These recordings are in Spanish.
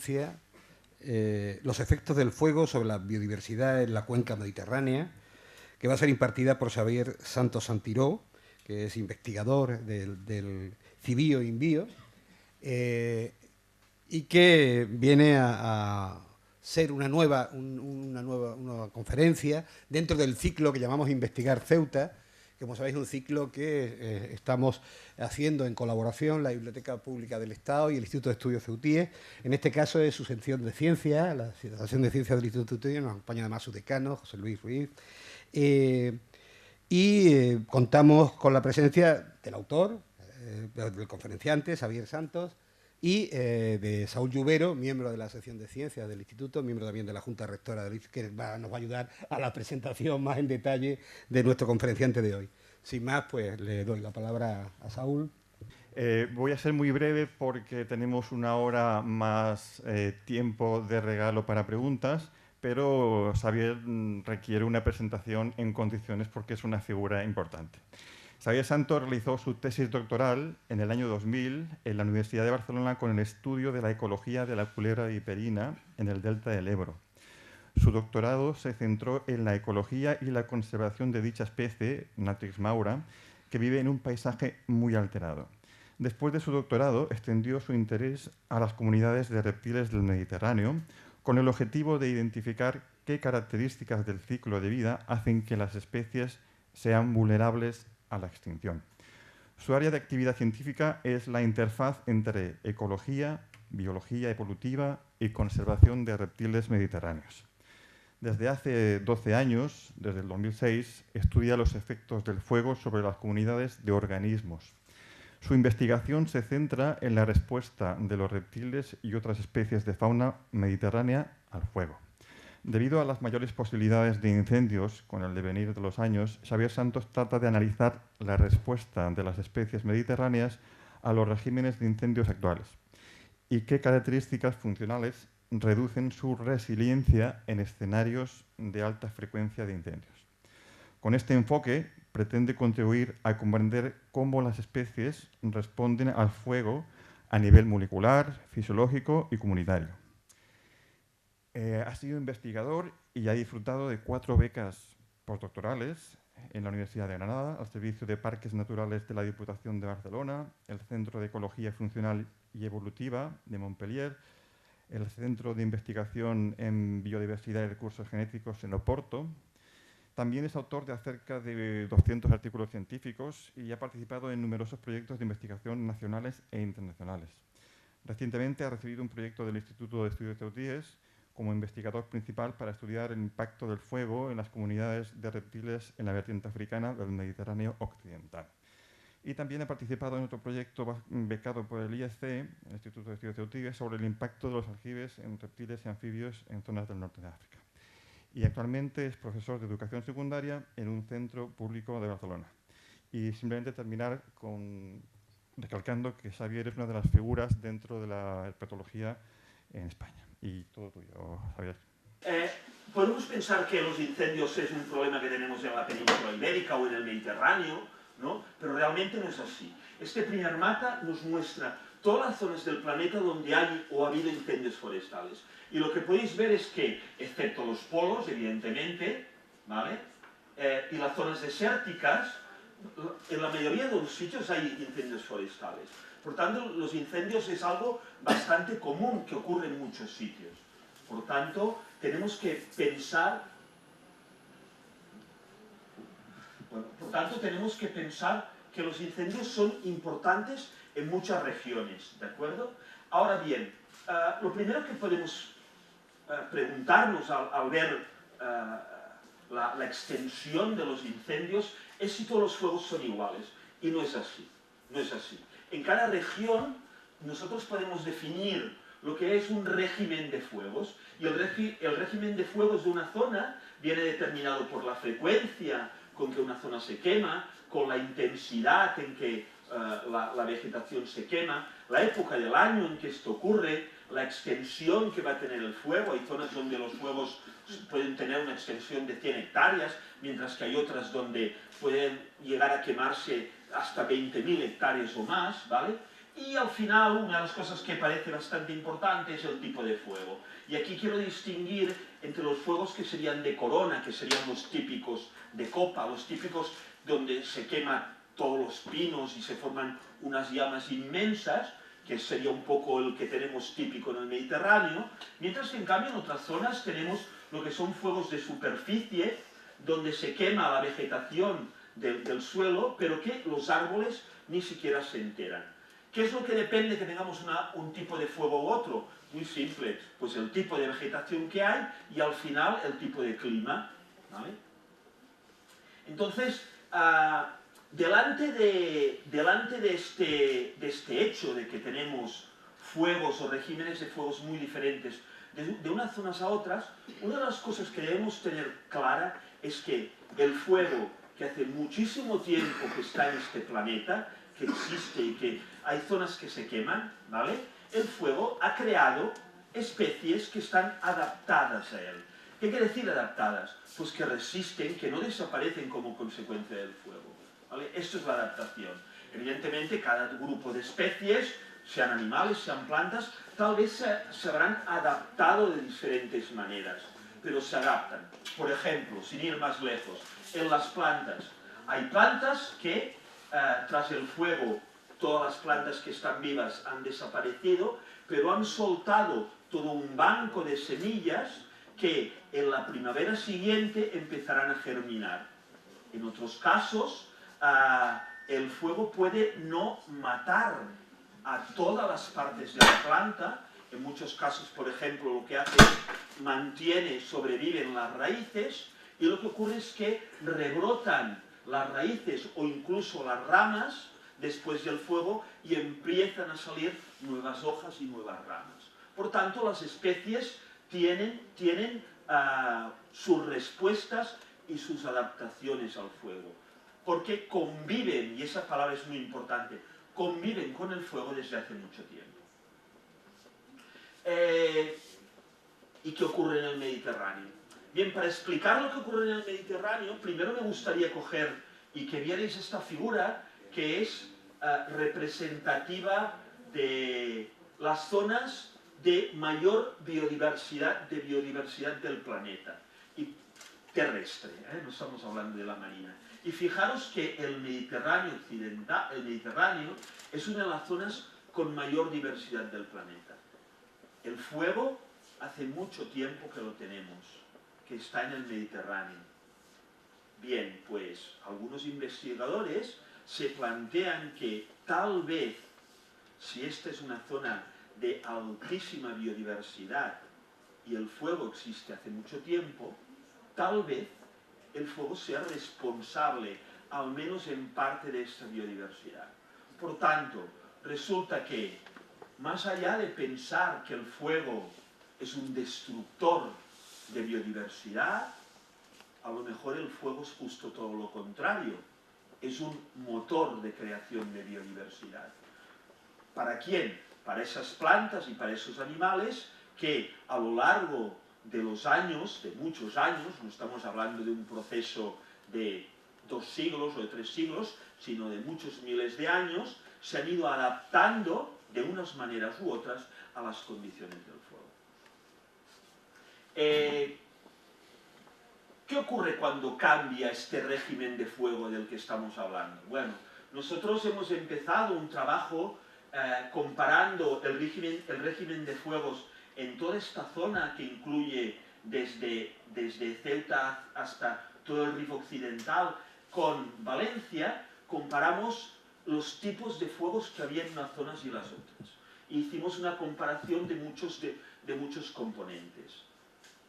ciencia, los efectos del fuego sobre la biodiversidad en la cuenca mediterránea, que va a ser impartida por Xavier Santos Santiró, que es investigador del CIBIO INBIO, y que viene a ser una nueva conferencia dentro del ciclo que llamamos Investigar Ceuta, que, como sabéis, es un ciclo que estamos haciendo en colaboración la Biblioteca Pública del Estado y el Instituto de Estudios Ceutíes. En este caso es su sección de ciencia, la sección de ciencias del Instituto Ceutíes, nos acompaña además su decano, José Luis Ruiz. Contamos con la presencia del autor, del conferenciante, Xavier Santos, y de Saúl Lluvero, miembro de la sección de ciencias del Instituto, miembro también de la Junta Rectora del Instituto, que nos va a ayudar a la presentación más en detalle de nuestro conferenciante de hoy. Sin más, pues le doy la palabra a Saúl. Voy a ser muy breve porque tenemos una hora más tiempo de regalo para preguntas, pero Xavier requiere una presentación en condiciones porque es una figura importante. Xavier Santos realizó su tesis doctoral en el año 2000 en la Universidad de Barcelona con el estudio de la ecología de la culebra viperina en el delta del Ebro. Su doctorado se centró en la ecología y la conservación de dicha especie, Natrix maura, que vive en un paisaje muy alterado. Después de su doctorado, extendió su interés a las comunidades de reptiles del Mediterráneo con el objetivo de identificar qué características del ciclo de vida hacen que las especies sean vulnerables a la extinción. Su área de actividad científica es la interfaz entre ecología, biología evolutiva y conservación de reptiles mediterráneos. Desde hace 12 años, desde el 2006, estudia los efectos del fuego sobre las comunidades de organismos. Su investigación se centra en la respuesta de los reptiles y otras especies de fauna mediterránea al fuego. Debido a las mayores posibilidades de incendios con el devenir de los años, Xavier Santos trata de analizar la respuesta de las especies mediterráneas a los regímenes de incendios actuales y qué características funcionales reducen su resiliencia en escenarios de alta frecuencia de incendios. Con este enfoque pretende contribuir a comprender cómo las especies responden al fuego a nivel molecular, fisiológico y comunitario. Ha sido investigador y ha disfrutado de 4 becas postdoctorales en la Universidad de Granada, al Servicio de Parques Naturales de la Diputación de Barcelona, el Centro de Ecología Funcional y Evolutiva de Montpellier, el Centro de Investigación en Biodiversidad y Recursos Genéticos en Oporto. También es autor de cerca de 200 artículos científicos y ha participado en numerosos proyectos de investigación nacionales e internacionales. Recientemente ha recibido un proyecto del Instituto de Estudios Ceutíes como investigador principal para estudiar el impacto del fuego en las comunidades de reptiles en la vertiente africana del Mediterráneo occidental. Y también ha participado en otro proyecto becado por el IEC, el Instituto de Estudios Ceutíes, sobre el impacto de los aljibes en reptiles y anfibios en zonas del norte de África. Y actualmente es profesor de educación secundaria en un centro público de Barcelona. Y simplemente terminar recalcando que Xavier es una de las figuras dentro de la herpetología en España. Y todo tuyo, Xavier. Podemos pensar que los incendios es un problema que tenemos en la península ibérica o en el Mediterráneo, ¿no? Pero realmente no es así. Este primer mapa nos muestra todas las zonas del planeta donde hay o ha habido incendios forestales. Y lo que podéis ver es que, excepto los polos, evidentemente, ¿vale? Y las zonas desérticas, en la mayoría de los sitios hay incendios forestales. Por tanto, los incendios es algo bastante común que ocurre en muchos sitios. Por tanto, tenemos que pensar... que los incendios son importantes en muchas regiones, ¿de acuerdo? Ahora bien, lo primero que podemos preguntarnos al ver la extensión de los incendios es si todos los fuegos son iguales. Y no es así, no es así. En cada región nosotros podemos definir lo que es un régimen de fuegos, y el régimen de fuegos de una zona viene determinado por la frecuencia con que una zona se quema, con la intensidad en que la vegetación se quema, la época del año en que esto ocurre, la extensión que va a tener el fuego. Hay zonas donde los fuegos pueden tener una extensión de 100 hectáreas, mientras que hay otras donde pueden llegar a quemarse hasta 20.000 hectáreas o más, ¿vale? Y al final, una de las cosas que parece bastante importante es el tipo de fuego. Y aquí quiero distinguir entre los fuegos que serían de corona, que serían los típicos de copa, los típicos donde se queman todos los pinos y se forman unas llamas inmensas, que sería un poco el que tenemos típico en el Mediterráneo, mientras que en cambio en otras zonas tenemos lo que son fuegos de superficie, donde se quema la vegetación del suelo, pero que los árboles ni siquiera se enteran. ¿Qué es lo que depende que tengamos un tipo de fuego u otro? Muy simple, pues el tipo de vegetación que hay y al final el tipo de clima, ¿vale? Entonces, delante de este hecho de que tenemos fuegos o regímenes de fuegos muy diferentes de unas zonas a otras, una de las cosas que debemos tener clara es que el fuego, que hace muchísimo tiempo que está en este planeta, que existe y que hay zonas que se queman, ¿vale? El fuego ha creado especies que están adaptadas a él. ¿Qué quiere decir adaptadas? Pues que resisten, que no desaparecen como consecuencia del fuego, ¿vale? Esto es la adaptación. Evidentemente, cada grupo de especies, sean animales, sean plantas, tal vez se habrán adaptado de diferentes maneras, pero se adaptan. Por ejemplo, sin ir más lejos, en las plantas. Hay plantas que, tras el fuego, todas las plantas que están vivas han desaparecido, pero han soltado todo un banco de semillas que en la primavera siguiente empezarán a germinar. En otros casos, el fuego puede no matar a todas las partes de la planta. En muchos casos, por ejemplo, lo que hace es mantiene, sobreviven las raíces, y lo que ocurre es que rebrotan las raíces o incluso las ramas después del fuego y empiezan a salir nuevas hojas y nuevas ramas. Por tanto, las especies tienen sus respuestas y sus adaptaciones al fuego, porque conviven, y esa palabra es muy importante, conviven con el fuego desde hace mucho tiempo. ¿Y qué ocurre en el Mediterráneo? Bien, para explicar lo que ocurre en el Mediterráneo, primero me gustaría coger y que vierais esta figura que es representativa de las zonas de mayor biodiversidad del planeta, y terrestre, no estamos hablando de la marina. Y fijaros que el Mediterráneo occidental, el Mediterráneo, es una de las zonas con mayor diversidad del planeta. El fuego hace mucho tiempo que lo tenemos, que está en el Mediterráneo. Bien, pues algunos investigadores se plantean que tal vez, si esta es una zona de altísima biodiversidad y el fuego existe hace mucho tiempo, tal vez el fuego sea responsable, al menos en parte, de esta biodiversidad. Por tanto, resulta que, más allá de pensar que el fuego es un destructor de biodiversidad, a lo mejor el fuego es justo todo lo contrario, es un motor de creación de biodiversidad. ¿Para quién? Para esas plantas y para esos animales que a lo largo de los años, de muchos años, no estamos hablando de un proceso de 2 siglos o de 3 siglos, sino de muchos miles de años, se han ido adaptando de unas maneras u otras a las condiciones del fuego. ¿Qué ocurre cuando cambia este régimen de fuego del que estamos hablando? Bueno, nosotros hemos empezado un trabajo comparando el régimen de fuegos en toda esta zona que incluye desde Ceuta hasta todo el Rif Occidental con Valencia. Comparamos los tipos de fuegos que había en unas zonas y las otras. E hicimos una comparación de muchos componentes.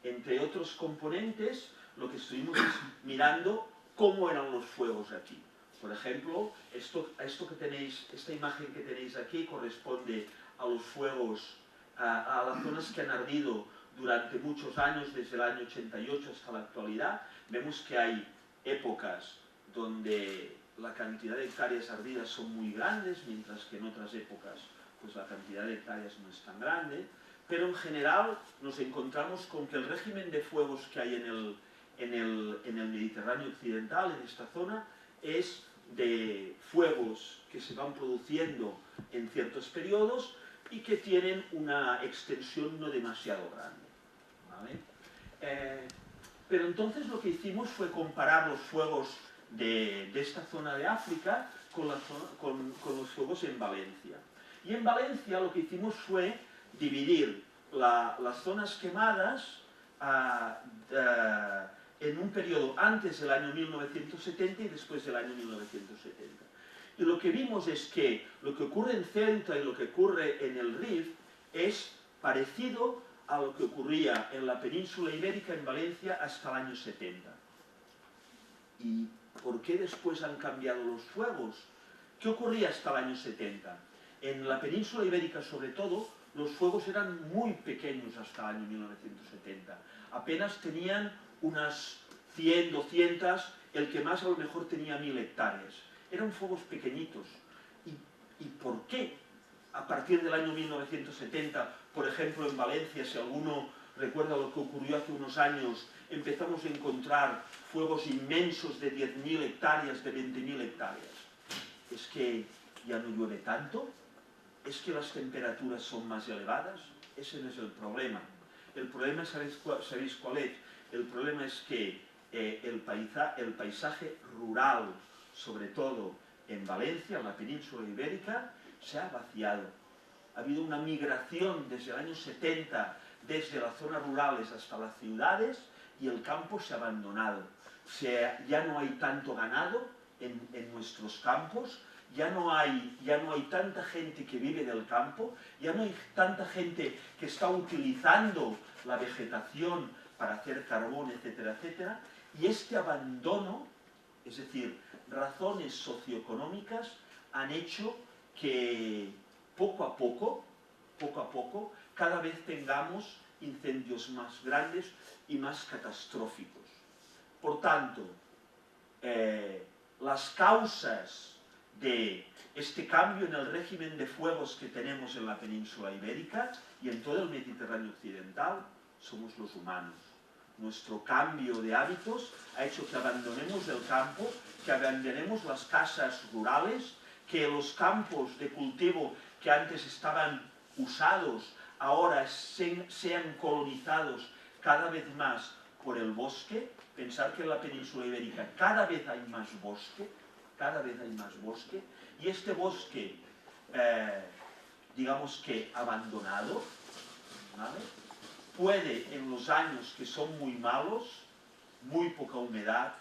Entre otros componentes, lo que estuvimos es mirando cómo eran los fuegos aquí. Por ejemplo, esta imagen que tenéis aquí corresponde a los fuegos, a las zonas que han ardido durante muchos años, desde el año 88 hasta la actualidad. Vemos que hay épocas donde la cantidad de hectáreas ardidas son muy grandes, mientras que en otras épocas pues la cantidad de hectáreas no es tan grande. Pero en general nos encontramos con que el régimen de fuegos que hay en el Mediterráneo occidental, en esta zona, es de fuegos que se van produciendo en ciertos periodos y que tienen una extensión no demasiado grande, ¿vale? Pero entonces lo que hicimos fue comparar los fuegos de esta zona de África con los fuegos en Valencia. Y en Valencia lo que hicimos fue dividir las zonas quemadas en un periodo antes del año 1970 y después del año 1970. Y lo que vimos es que lo que ocurre en Ceuta y lo que ocurre en el Rif es parecido a lo que ocurría en la península ibérica, en Valencia, hasta el año 70. ¿Y por qué después han cambiado los fuegos? ¿Qué ocurría hasta el año 70? En la península ibérica, sobre todo, los fuegos eran muy pequeños hasta el año 1970. Apenas tenían unas 100, 200, el que más a lo mejor tenía 1000 hectáreas. Eran fuegos pequeñitos. ¿Y por qué? A partir del año 1970, por ejemplo, en Valencia, si alguno recuerda lo que ocurrió hace unos años, empezamos a encontrar fuegos inmensos de 10.000 hectáreas, de 20.000 hectáreas. ¿Es que ya no llueve tanto? ¿Es que las temperaturas son más elevadas? Ese no es el problema. El problema, ¿sabéis cuál es? El problema es que el paisaje rural, sobre todo en Valencia, en la península ibérica, se ha vaciado. Ha habido una migración desde el año 70, desde las zonas rurales hasta las ciudades, y el campo se ha abandonado. Ya no hay tanto ganado en nuestros campos, ya no hay tanta gente que vive del campo, ya no hay tanta gente que está utilizando la vegetación para hacer carbón, etcétera, etcétera, y este abandono, es decir, razones socioeconómicas, han hecho que poco a poco, cada vez tengamos incendios más grandes y más catastróficos. Por tanto, las causas de este cambio en el régimen de fuegos que tenemos en la península ibérica y en todo el Mediterráneo occidental somos los humanos. Nuestro cambio de hábitos ha hecho que abandonemos el campo, que abandonemos las casas rurales, que los campos de cultivo que antes estaban usados ahora sean colonizados cada vez más por el bosque. Pensar que en la península ibérica cada vez hay más bosque, y este bosque, digamos que abandonado, ¿vale?, puede en los años que son muy malos, muy poca humedad,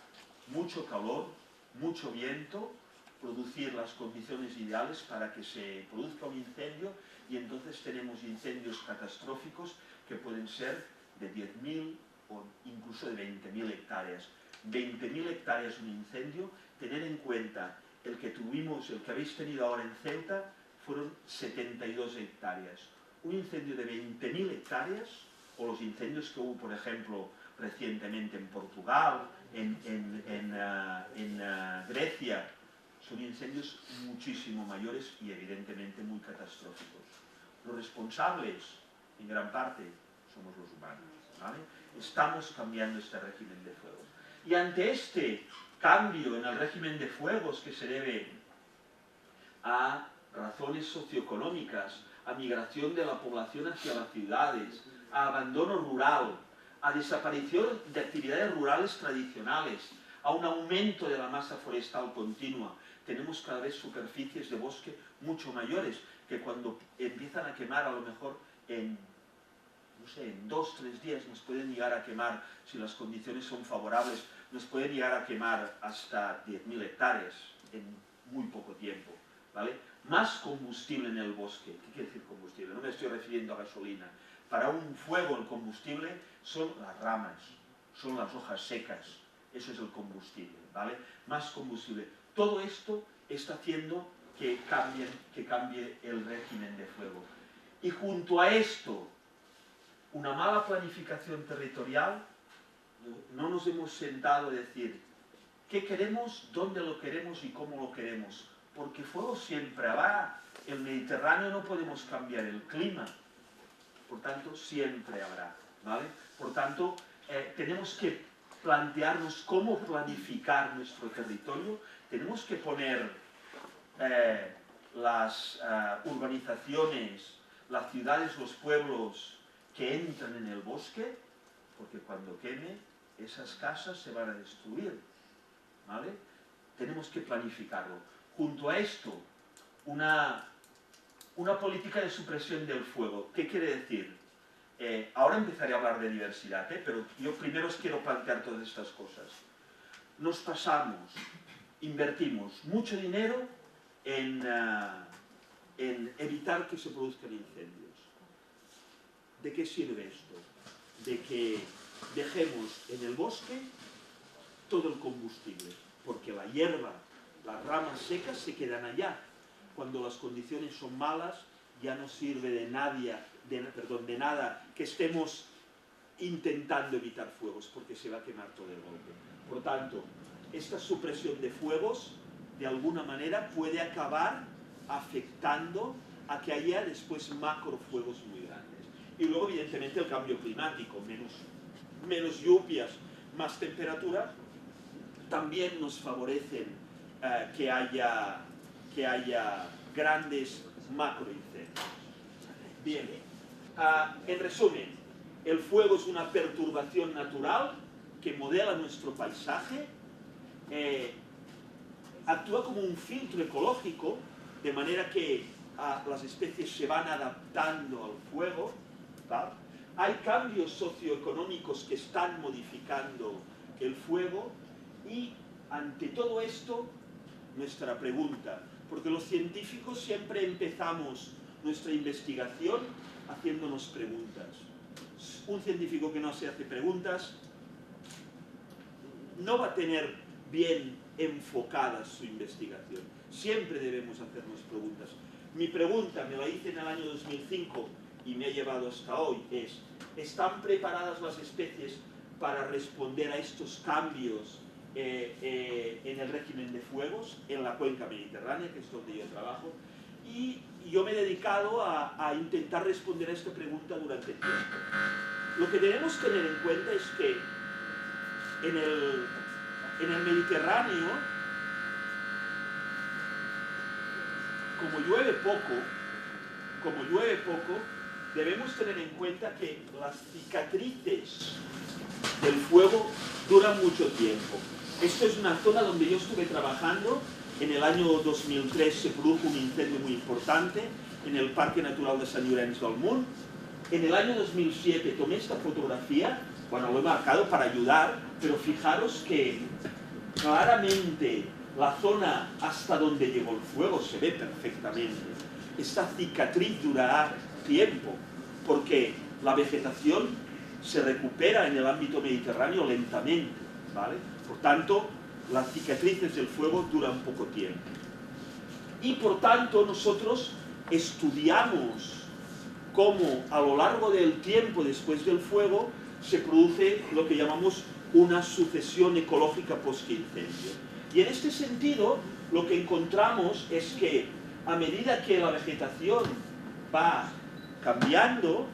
mucho calor, mucho viento, producir las condiciones ideales para que se produzca un incendio, y entonces tenemos incendios catastróficos que pueden ser de 10.000 o incluso de 20.000 hectáreas. 20.000 hectáreas un incendio, tener en cuenta el que habéis tenido ahora en Ceuta, fueron 72 hectáreas. Un incendio de 20.000 hectáreas, o los incendios que hubo, por ejemplo, recientemente en Portugal, en Grecia, son incendios muchísimo mayores y evidentemente muy catastróficos. Los responsables, en gran parte, somos los humanos, ¿vale? Estamos cambiando este régimen de fuegos. Y ante este cambio en el régimen de fuegos, que se debe a razones socioeconómicas, a migración de la población hacia las ciudades, a abandono rural, a desaparición de actividades rurales tradicionales, a un aumento de la masa forestal continua, tenemos cada vez superficies de bosque mucho mayores, que cuando empiezan a quemar, a lo mejor en 2 o 3 días nos pueden llegar a quemar, si las condiciones son favorables, nos pueden llegar a quemar hasta 10.000 hectáreas en muy poco tiempo, ¿vale? Más combustible en el bosque. ¿Qué quiere decir combustible? No me estoy refiriendo a gasolina. Para un fuego el combustible son las ramas, son las hojas secas. Eso es el combustible, ¿vale? Más combustible. Todo esto está haciendo que cambie el régimen de fuego. Y junto a esto, una mala planificación territorial, no nos hemos sentado a decir qué queremos, dónde lo queremos y cómo lo queremos. Porque fuego siempre habrá. El Mediterráneo no podemos cambiar el clima. Por tanto, siempre habrá, ¿vale? Por tanto, tenemos que plantearnos cómo planificar nuestro territorio, tenemos que poner las urbanizaciones, las ciudades, los pueblos que entran en el bosque, porque cuando queme, esas casas se van a destruir, ¿vale? Tenemos que planificarlo. Junto a esto, una política de supresión del fuego. ¿Qué quiere decir? Ahora empezaré a hablar de diversidad, pero yo primero os quiero plantear todas estas cosas. Nos pasamos, invertimos mucho dinero en evitar que se produzcan incendios. ¿De qué sirve esto? De que dejemos en el bosque todo el combustible, porque la hierba, las ramas secas se quedan allá. Cuando las condiciones son malas, ya no sirve de nada que estemos intentando evitar fuegos, porque se va a quemar todo el golpe. Por tanto, esta supresión de fuegos, de alguna manera, puede acabar afectando a que haya después macrofuegos muy grandes. Y luego, evidentemente, el cambio climático, menos lluvias, más temperatura, también nos favorecen que haya grandes macroincendios. Bien, en resumen, el fuego es una perturbación natural que modela nuestro paisaje, actúa como un filtro ecológico, de manera que las especies se van adaptando al fuego, ¿vale? Hay cambios socioeconómicos que están modificando el fuego y ante todo esto, nuestra pregunta, porque los científicos siempre empezamos nuestra investigación haciéndonos preguntas. Un científico que no se hace preguntas no va a tener bien enfocada su investigación. Siempre debemos hacernos preguntas. Mi pregunta, me la hice en el año 2005 y me ha llevado hasta hoy, es: ¿están preparadas las especies para responder a estos cambios en el régimen de fuegos en la cuenca mediterránea, que es donde yo trabajo? Y yo me he dedicado a intentar responder a esta pregunta durante tiempo. Lo que debemos tener en cuenta es que en el Mediterráneo, como llueve poco, debemos tener en cuenta que las cicatrices del fuego duran mucho tiempo. Esto es una zona donde yo estuve trabajando. En el año 2003 se produjo un incendio muy importante en el Parque Natural de Sant Llorenç del Munt. En el año 2007 tomé esta fotografía, bueno, lo he marcado para ayudar, pero fijaros que claramente la zona hasta donde llegó el fuego se ve perfectamente. Esta cicatriz durará tiempo, porque la vegetación se recupera en el ámbito mediterráneo lentamente, ¿vale? Por tanto, las cicatrices del fuego duran poco tiempo. Y por tanto, nosotros estudiamos cómo a lo largo del tiempo después del fuego se produce lo que llamamos una sucesión ecológica post-incendio. Y en este sentido, lo que encontramos es que a medida que la vegetación va cambiando,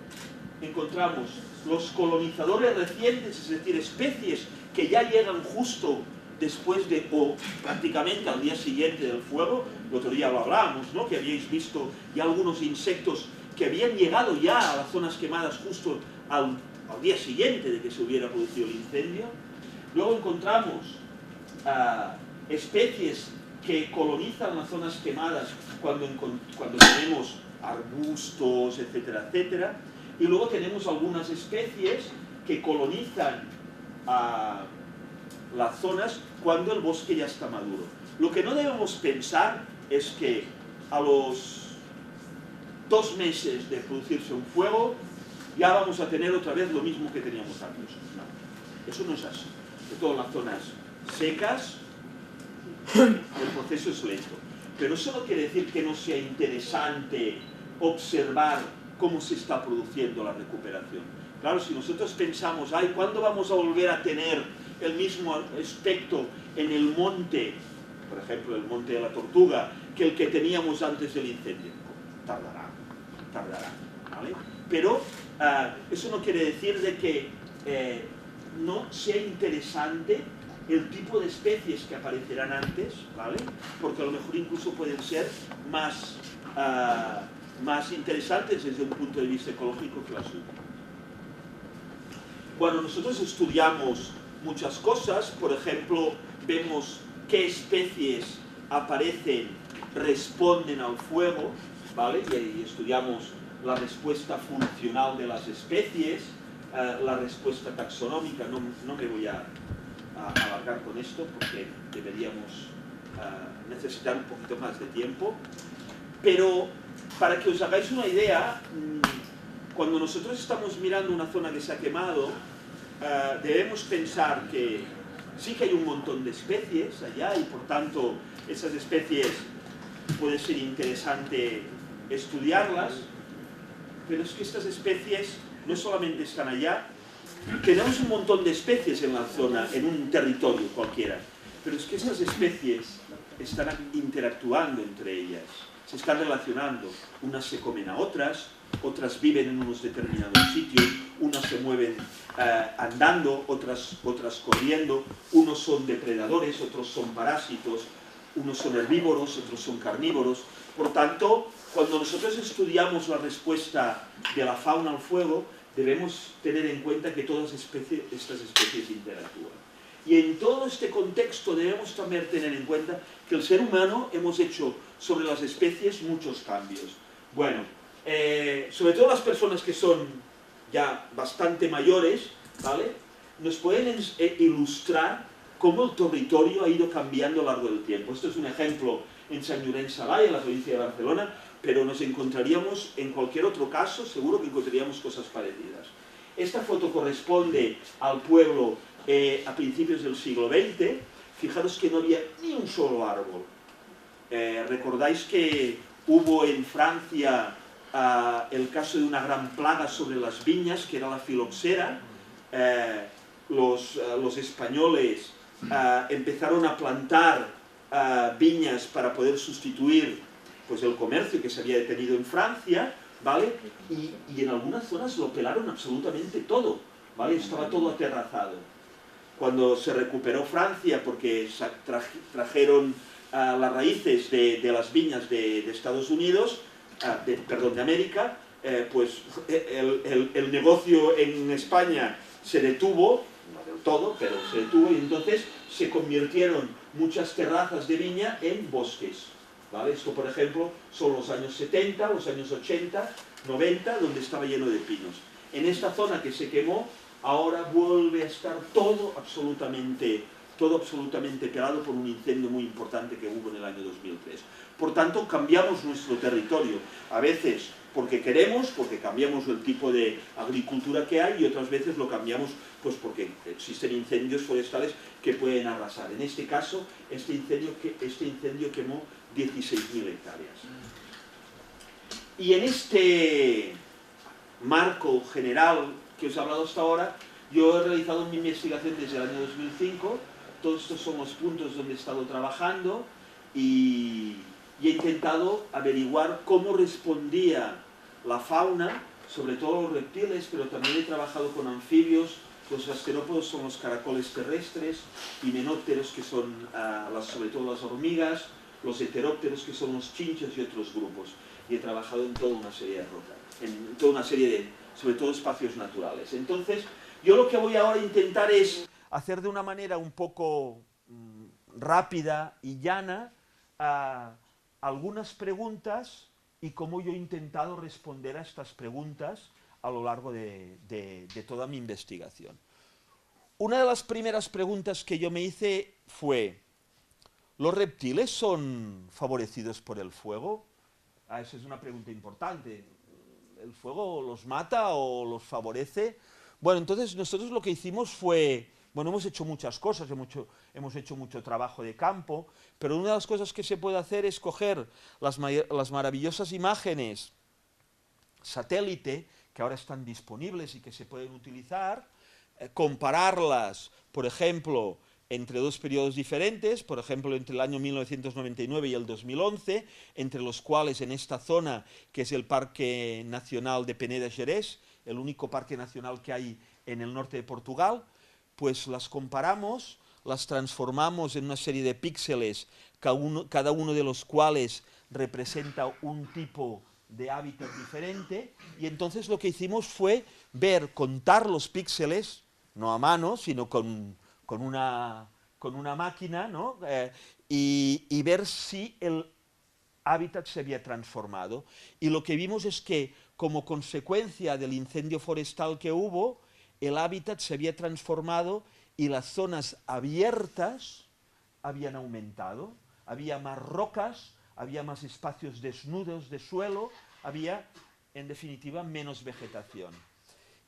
encontramos los colonizadores recientes, es decir, especies que ya llegan justo después de, o prácticamente al día siguiente del fuego. El otro día lo hablábamos, ¿no?, que habíais visto ya algunos insectos que habían llegado ya a las zonas quemadas justo al día siguiente de que se hubiera producido el incendio. Luego encontramos especies que colonizan las zonas quemadas cuando tenemos arbustos, etcétera, etcétera. Y luego tenemos algunas especies que colonizan las zonas cuando el bosque ya está maduro. Lo que no debemos pensar es que a los 2 meses de producirse un fuego ya vamos a tener otra vez lo mismo que teníamos antes. No, eso no es así. De todas las zonas secas, el proceso es lento. Pero eso no quiere decir que no sea interesante observar cómo se está produciendo la recuperación. Claro, si nosotros pensamos, ay, ¿cuándo vamos a volver a tener el mismo aspecto en el monte, por ejemplo, el monte de la Tortuga, que el que teníamos antes del incendio? Tardará, ¿vale? Pero eso no quiere decir de que no sea interesante el tipo de especies que aparecerán antes, ¿vale? Porque a lo mejor incluso pueden ser más interesantes desde un punto de vista ecológico que las últimas. Bueno, nosotros estudiamos muchas cosas, por ejemplo, vemos qué especies aparecen, responden al fuego, ¿vale? Y estudiamos la respuesta funcional de las especies, la respuesta taxonómica. No me voy a alargar con esto porque deberíamos necesitar un poquito más de tiempo. Pero para que os hagáis una idea, cuando nosotros estamos mirando una zona que se ha quemado, debemos pensar que sí que hay un montón de especies allá y por tanto esas especies puede ser interesante estudiarlas, pero es que estas especies no solamente están allá, tenemos un montón de especies en la zona, en un territorio cualquiera, pero es que estas especies están interactuando entre ellas, se están relacionando, unas se comen a otras viven en unos determinados sitios, unas se mueven andando, otras corriendo, unos son depredadores, otros son parásitos, unos son herbívoros, otros son carnívoros. Por tanto, cuando nosotros estudiamos la respuesta de la fauna al fuego, debemos tener en cuenta que todas estas especies interactúan. Y en todo este contexto debemos también tener en cuenta que el ser humano hemos hecho sobre las especies muchos cambios. Bueno, sobre todo las personas que son ya bastante mayores, ¿vale? Nos pueden ilustrar cómo el territorio ha ido cambiando a lo largo del tiempo. Esto es un ejemplo en Sant Llorenç Savall, en la provincia de Barcelona, pero nos encontraríamos en cualquier otro caso, seguro que encontraríamos cosas parecidas. Esta foto corresponde al pueblo a principios del siglo XX. Fijaros que no había ni un solo árbol. Recordáis que hubo en Francia el caso de una gran plaga sobre las viñas, que era la filoxera. Los españoles empezaron a plantar viñas para poder sustituir pues, el comercio que se había detenido en Francia, ¿vale? Y en algunas zonas lo pelaron absolutamente todo, ¿vale? Estaba todo aterrazado. Cuando se recuperó Francia, porque trajeron las raíces de las viñas de Estados Unidos, de América, pues el negocio en España se detuvo, no del todo, pero se detuvo, y entonces se convirtieron muchas terrazas de viña en bosques, ¿vale? Esto, por ejemplo, son los años 70, los años 80, 90, donde estaba lleno de pinos. En esta zona que se quemó, ahora vuelve a estar todo absolutamente pelado por un incendio muy importante que hubo en el año 2003. Por tanto, cambiamos nuestro territorio, a veces porque queremos, porque cambiamos el tipo de agricultura que hay, y otras veces lo cambiamos pues porque existen incendios forestales que pueden arrasar. En este caso, este incendio quemó 16.000 hectáreas. Y en este marco general que os he hablado hasta ahora, yo he realizado mi investigación desde el año 2005, todos estos son los puntos donde he estado trabajando y he intentado averiguar cómo respondía la fauna, sobre todo los reptiles, pero también he trabajado con anfibios. Los gasterópodos son los caracoles terrestres, himenópteros que son sobre todo las hormigas, los heterópteros que son los chinchos y otros grupos. Y he trabajado en toda una serie de rocas, en toda una serie de, sobre todo, espacios naturales. Entonces, yo lo que voy ahora a intentar es hacer de una manera un poco rápida y llana algunas preguntas y cómo yo he intentado responder a estas preguntas a lo largo de toda mi investigación. Una de las primeras preguntas que yo me hice fue: ¿los reptiles son favorecidos por el fuego? Esa es una pregunta importante. ¿El fuego los mata o los favorece? Bueno, entonces nosotros lo que hicimos fue, bueno, hemos hecho muchas cosas, hemos hecho mucho trabajo de campo, pero una de las cosas que se puede hacer es coger las maravillosas imágenes satélite que ahora están disponibles y que se pueden utilizar, compararlas, por ejemplo, entre dos periodos diferentes, por ejemplo, entre el año 1999 y el 2011, entre los cuales en esta zona, que es el Parque Nacional de Peneda Gerês, el único parque nacional que hay en el norte de Portugal, pues las comparamos, las transformamos en una serie de píxeles, cada uno de los cuales representa un tipo de hábitat diferente, y entonces lo que hicimos fue contar los píxeles, no a mano, sino con una máquina, ¿no? Y ver si el hábitat se había transformado. Y lo que vimos es que, como consecuencia del incendio forestal que hubo, el hábitat se había transformado y las zonas abiertas habían aumentado. Había más rocas, había más espacios desnudos de suelo, había, en definitiva, menos vegetación.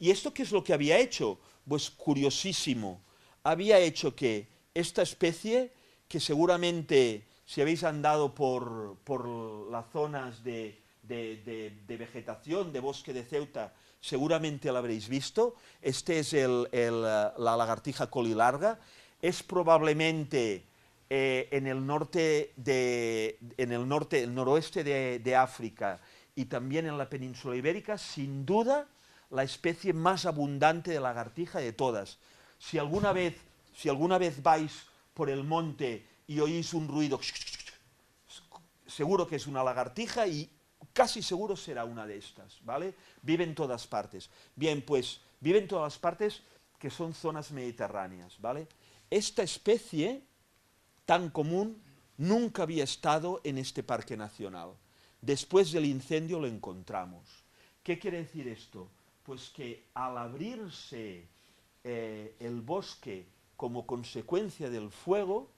¿Y esto qué es lo que había hecho? Pues curiosísimo. Había hecho que esta especie, que seguramente si habéis andado por las zonas de vegetación, de bosque de Ceuta, seguramente la habréis visto. Este es la lagartija colilarga. Es probablemente en el noroeste de África y también en la península ibérica, sin duda, la especie más abundante de lagartija de todas. Si alguna vez vais por el monte y oís un ruido, seguro que es una lagartija y casi seguro será una de estas, ¿vale? Vive en todas partes. Bien, pues vive en todas partes que son zonas mediterráneas, ¿vale? Esta especie tan común nunca había estado en este parque nacional. Después del incendio lo encontramos. ¿Qué quiere decir esto? Pues que al abrirse el bosque como consecuencia del fuego,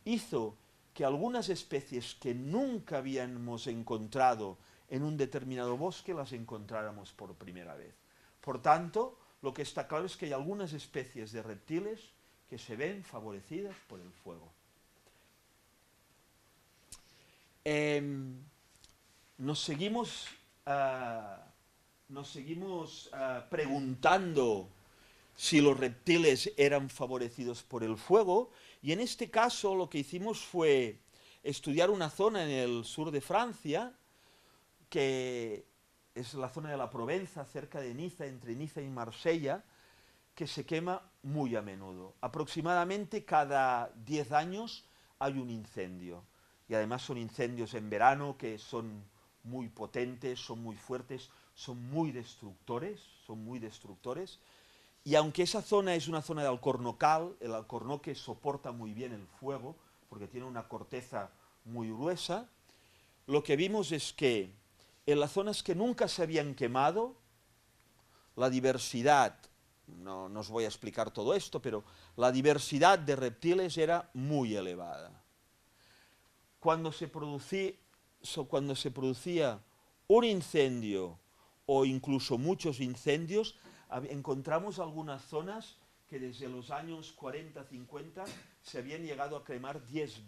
hizo que algunas especies que nunca habíamos encontrado en un determinado bosque las encontráramos por primera vez. Por tanto, lo que está claro es que hay algunas especies de reptiles que se ven favorecidas por el fuego. Nos seguimos preguntando si los reptiles eran favorecidos por el fuego, y en este caso lo que hicimos fue estudiar una zona en el sur de Francia, que es la zona de la Provenza, cerca de Niza, entre Niza y Marsella, que se quema muy a menudo. Aproximadamente cada 10 años hay un incendio, y además son incendios en verano que son muy potentes, son muy fuertes, son muy destructores, y aunque esa zona es una zona de alcornocal, el alcornoque soporta muy bien el fuego, porque tiene una corteza muy gruesa, lo que vimos es que en las zonas que nunca se habían quemado, la diversidad, no os voy a explicar todo esto, pero la diversidad de reptiles era muy elevada. Cuando se producía un incendio o incluso muchos incendios, encontramos algunas zonas que desde los años 40-50 se habían llegado a quemar 10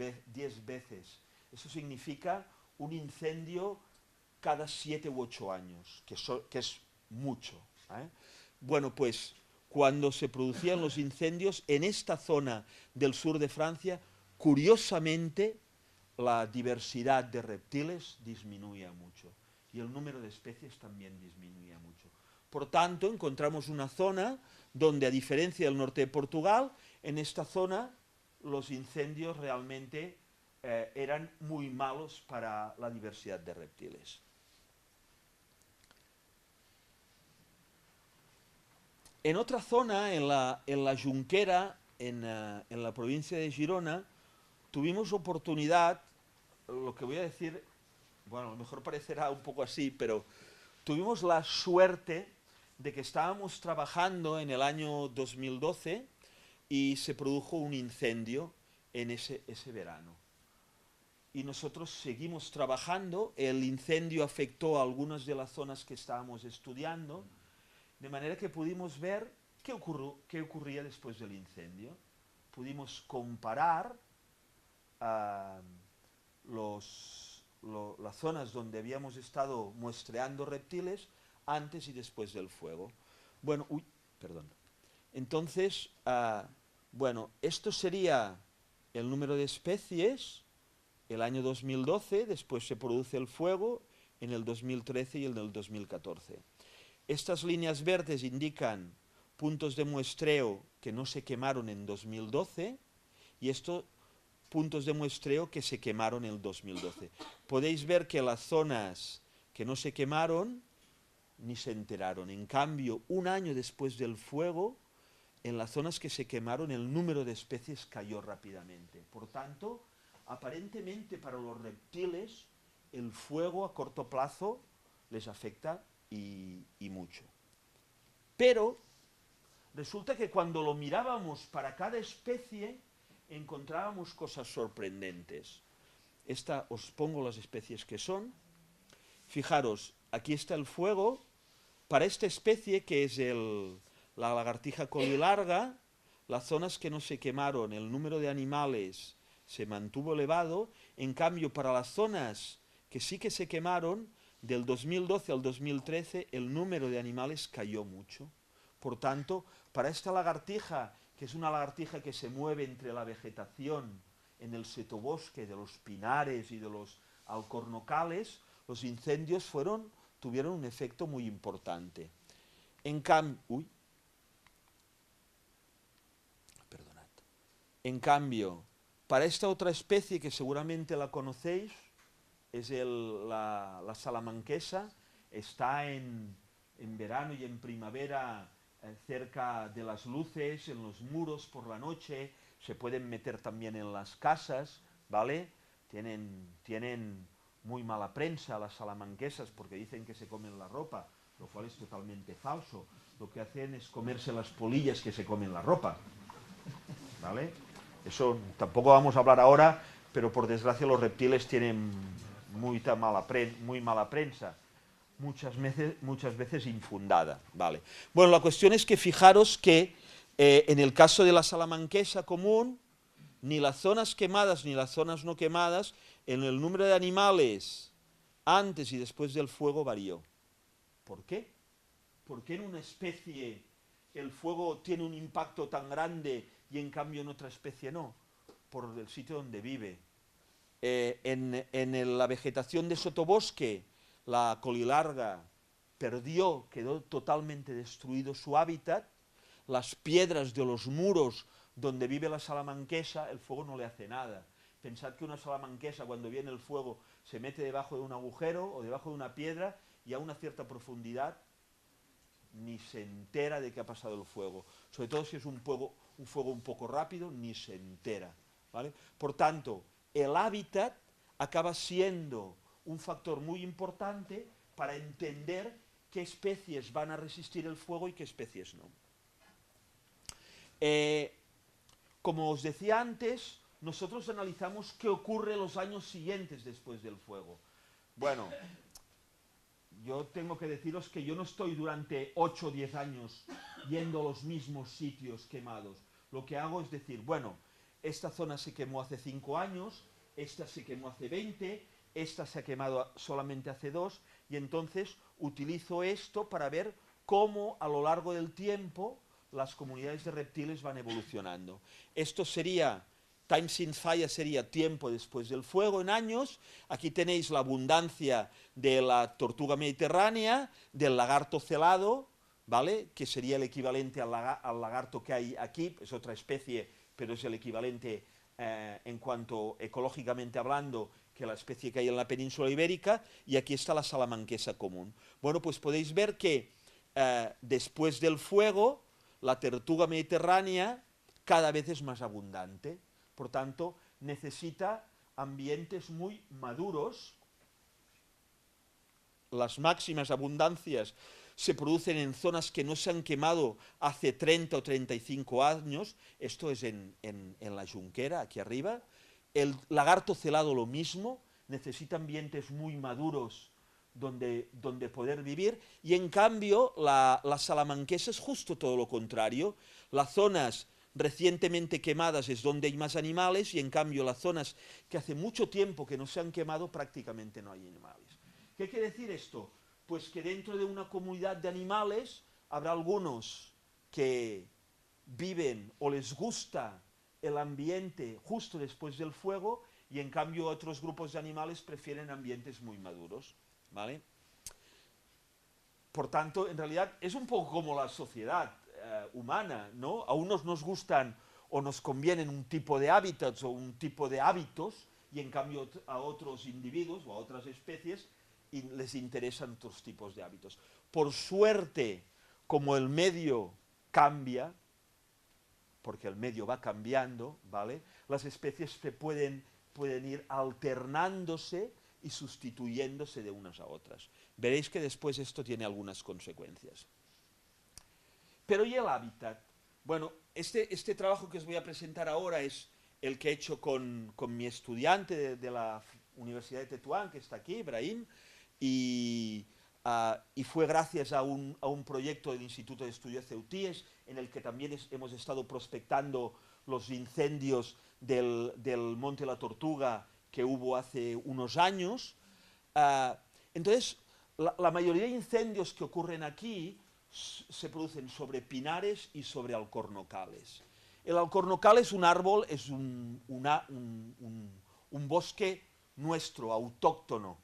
veces. Eso significa un incendio cada 7 u 8 años, que es mucho. Bueno, pues cuando se producían los incendios en esta zona del sur de Francia, curiosamente la diversidad de reptiles disminuía mucho y el número de especies también disminuía mucho. Por tanto, encontramos una zona donde, a diferencia del norte de Portugal, en esta zona los incendios realmente eran muy malos para la diversidad de reptiles. En otra zona, en la Junquera, en la provincia de Girona, tuvimos oportunidad, lo que voy a decir, bueno, a lo mejor parecerá un poco así, pero tuvimos la suerte de que estábamos trabajando en el año 2012 y se produjo un incendio en ese verano. Y nosotros seguimos trabajando, el incendio afectó a algunas de las zonas que estábamos estudiando, de manera que pudimos ver qué ocurría después del incendio. Pudimos comparar las zonas donde habíamos estado muestreando reptiles antes y después del fuego. Bueno, entonces, esto sería el número de especies, el año 2012, después se produce el fuego en el 2013 y en el 2014. Estas líneas verdes indican puntos de muestreo que no se quemaron en 2012 y estos puntos de muestreo que se quemaron en el 2012. Podéis ver que las zonas que no se quemaron ni se enteraron. En cambio, un año después del fuego, en las zonas que se quemaron el número de especies cayó rápidamente. Por tanto, aparentemente para los reptiles el fuego a corto plazo les afecta y mucho. Pero resulta que cuando lo mirábamos para cada especie encontrábamos cosas sorprendentes. Esta os pongo las especies que son. Fijaros, aquí está el fuego. Para esta especie, que es la lagartija colilarga, las zonas que no se quemaron, el número de animales se mantuvo elevado. En cambio, para las zonas que sí que se quemaron, del 2012 al 2013, el número de animales cayó mucho. Por tanto, para esta lagartija, que es una lagartija que se mueve entre la vegetación en el sotobosque de los pinares y de los alcornocales, los incendios tuvieron un efecto muy importante. En cambio, para esta otra especie que seguramente la conocéis, es la salamanquesa, está en verano y en primavera cerca de las luces, en los muros por la noche, se pueden meter también en las casas, ¿vale? Tienen muy mala prensa las salamanquesas porque dicen que se comen la ropa, lo cual es totalmente falso. Lo que hacen es comerse las polillas que se comen la ropa, ¿vale? Eso tampoco vamos a hablar ahora, pero por desgracia los reptiles tienen muy mala prensa, muchas veces infundada, ¿vale? Bueno, la cuestión es que fijaros que en el caso de la salamanquesa común, ni las zonas quemadas ni las zonas no quemadas, en el número de animales antes y después del fuego varió. ¿Por qué? ¿Por qué en una especie el fuego tiene un impacto tan grande y en cambio en otra especie no? Por el sitio donde vive. En la vegetación de sotobosque, la colilarga quedó totalmente destruido su hábitat. Las piedras de los muros donde vive la salamanquesa, el fuego no le hace nada. Pensad que una salamanquesa, cuando viene el fuego, se mete debajo de un agujero o debajo de una piedra y a una cierta profundidad ni se entera de que ha pasado el fuego. Sobre todo si es un fuego un poco rápido, ni se entera, ¿vale? Por tanto, el hábitat acaba siendo un factor muy importante para entender qué especies van a resistir el fuego y qué especies no. Como os decía antes, nosotros analizamos qué ocurre los años siguientes después del fuego. Bueno, yo tengo que deciros que yo no estoy durante 8 o 10 años yendo a los mismos sitios quemados. Lo que hago es decir, bueno, esta zona se quemó hace 5 años, esta se quemó hace 20, esta se ha quemado solamente hace 2, y entonces utilizo esto para ver cómo a lo largo del tiempo las comunidades de reptiles van evolucionando. Esto sería, time since fire sería tiempo después del fuego en años. Aquí tenéis la abundancia de la tortuga mediterránea, del lagarto celado, ¿vale? Que sería el equivalente al lagarto que hay aquí, es otra especie, pero es el equivalente en cuanto ecológicamente hablando que la especie que hay en la península ibérica, y aquí está la salamanquesa común. Bueno, pues podéis ver que después del fuego la tortuga mediterránea cada vez es más abundante, por tanto necesita ambientes muy maduros. Las máximas abundancias se producen en zonas que no se han quemado hace 30 o 35 años, esto es en la Junquera, aquí arriba. El lagarto celado lo mismo, necesita ambientes muy maduros donde poder vivir, y en cambio la salamanquesa es justo todo lo contrario. Las zonas recientemente quemadas es donde hay más animales, y en cambio las zonas que hace mucho tiempo que no se han quemado prácticamente no hay animales. ¿Qué quiere decir esto? Pues que dentro de una comunidad de animales habrá algunos que viven o les gusta el ambiente justo después del fuego, y en cambio otros grupos de animales prefieren ambientes muy maduros, ¿vale? Por tanto, en realidad es un poco como la sociedad. humana, ¿no? A unos nos gustan o nos convienen un tipo de hábitats o un tipo de hábitos, y en cambio a otros individuos o a otras especies les interesan otros tipos de hábitos. Por suerte, como el medio cambia, porque el medio va cambiando, ¿vale? Las especies pueden ir alternándose y sustituyéndose de unas a otras. Veréis que después esto tiene algunas consecuencias. Pero ¿y el hábitat? Bueno, este trabajo que os voy a presentar ahora es el que he hecho con mi estudiante de la Universidad de Tetuán, que está aquí, Ibrahim, y fue gracias a un proyecto del Instituto de Estudios Ceutíes, en el que también hemos estado prospectando los incendios del Monte La Tortuga que hubo hace unos años. Entonces, la mayoría de incendios que ocurren aquí se producen sobre pinares y sobre alcornocales. El alcornocal es un árbol, es un bosque nuestro, autóctono,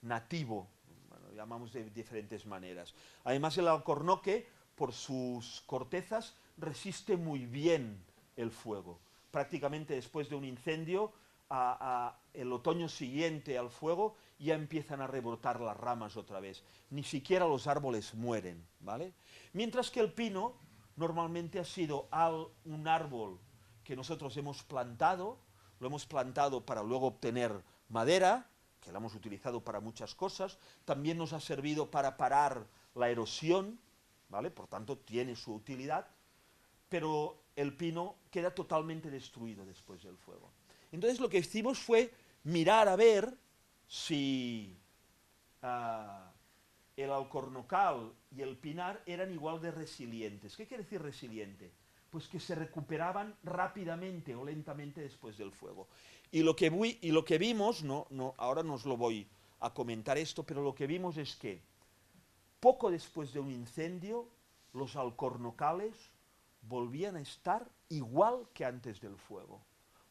nativo, bueno, llamamos de diferentes maneras. Además, el alcornoque, por sus cortezas, resiste muy bien el fuego. Prácticamente después de un incendio, el otoño siguiente al fuego, ya empiezan a rebrotar las ramas otra vez. Ni siquiera los árboles mueren, ¿vale? Mientras que el pino normalmente ha sido un árbol que nosotros hemos plantado, lo hemos plantado para luego obtener madera, que la hemos utilizado para muchas cosas, también nos ha servido para parar la erosión, ¿vale? Por tanto, tiene su utilidad, pero el pino queda totalmente destruido después del fuego. Entonces lo que hicimos fue mirar a ver si el alcornocal y el pinar eran igual de resilientes. ¿Qué quiere decir resiliente? Pues que se recuperaban rápidamente o lentamente después del fuego. Y lo que vimos, ahora no os lo voy a comentar esto, pero lo que vimos es que poco después de un incendio, los alcornocales volvían a estar igual que antes del fuego.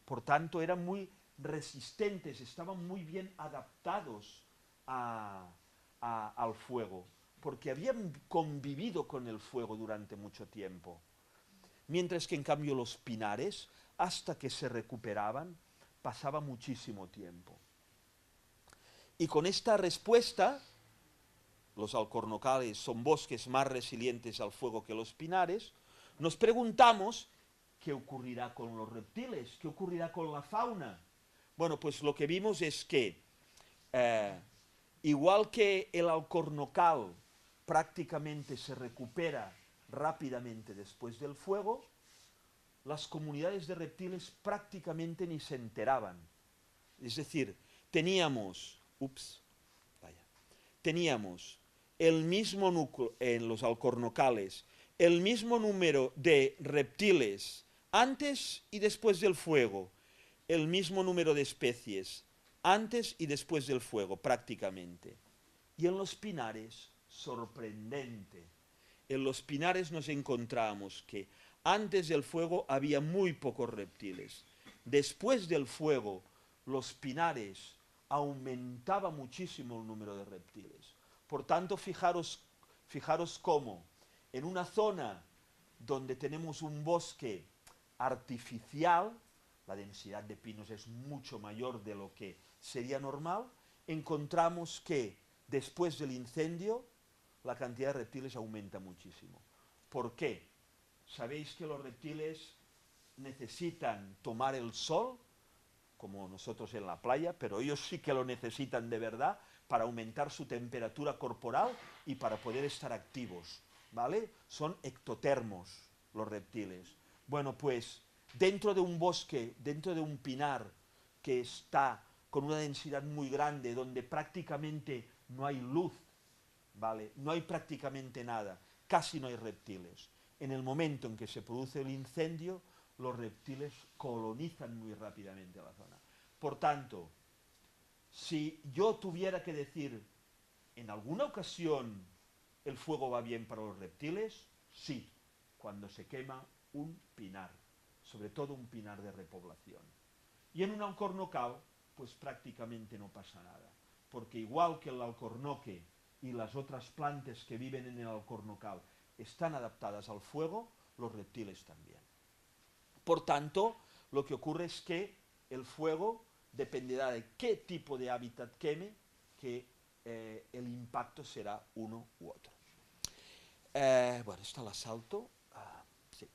Por tanto, eran muy resistentes, estaban muy bien adaptados al fuego, porque habían convivido con el fuego durante mucho tiempo. Mientras que en cambio los pinares, hasta que se recuperaban, pasaba muchísimo tiempo. Y con esta respuesta, los alcornocales son bosques más resilientes al fuego que los pinares, nos preguntamos qué ocurrirá con los reptiles, qué ocurrirá con la fauna. Bueno, pues lo que vimos es que igual que el alcornocal prácticamente se recupera rápidamente después del fuego, las comunidades de reptiles prácticamente ni se enteraban. Es decir, teníamos el mismo núcleo en los alcornocales, el mismo número de reptiles antes y después del fuego, el mismo número de especies antes y después del fuego, prácticamente. Y en los pinares, sorprendente, en los pinares nos encontramos que antes del fuego había muy pocos reptiles. Después del fuego, los pinares aumentaba muchísimo el número de reptiles. Por tanto, fijaros cómo en una zona donde tenemos un bosque artificial, la densidad de pinos es mucho mayor de lo que sería normal, encontramos que después del incendio la cantidad de reptiles aumenta muchísimo. ¿Por qué? Sabéis que los reptiles necesitan tomar el sol, como nosotros en la playa, pero ellos sí que lo necesitan de verdad para aumentar su temperatura corporal y para poder estar activos, ¿vale? Son ectotermos los reptiles. Bueno, pues dentro de un bosque, dentro de un pinar que está con una densidad muy grande, donde prácticamente no hay luz, ¿vale? No hay prácticamente nada, casi no hay reptiles. En el momento en que se produce el incendio, los reptiles colonizan muy rápidamente la zona. Por tanto, si yo tuviera que decir, en alguna ocasión el fuego va bien para los reptiles, sí, cuando se quema un pinar, sobre todo un pinar de repoblación. Y en un alcornocal, pues prácticamente no pasa nada, porque igual que el alcornoque y las otras plantas que viven en el alcornocal están adaptadas al fuego, los reptiles también. Por tanto, lo que ocurre es que el fuego dependerá de qué tipo de hábitat queme, que el impacto será uno u otro. Bueno, esta la salto. Sí.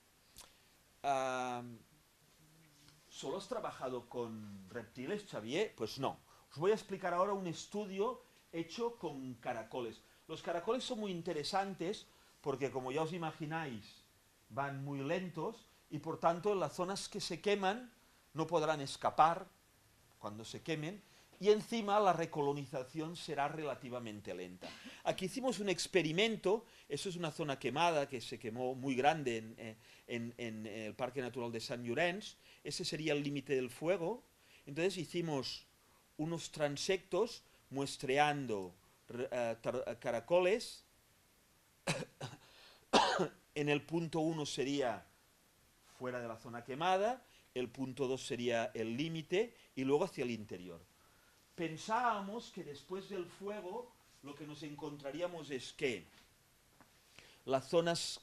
¿Solo has trabajado con reptiles, Xavier? Pues no. Os voy a explicar ahora un estudio hecho con caracoles. Los caracoles son muy interesantes porque, como ya os imagináis, van muy lentos y por tanto en las zonas que se queman no podrán escapar cuando se quemen y encima la recolonización será relativamente lenta. Aquí hicimos un experimento, eso es una zona quemada que se quemó muy grande en el Parque Natural de Sant Llorenç, ese sería el límite del fuego, entonces hicimos unos transectos muestreando caracoles, en el punto 1 sería fuera de la zona quemada, el punto 2 sería el límite y luego hacia el interior. Pensábamos que después del fuego lo que nos encontraríamos es que las zonas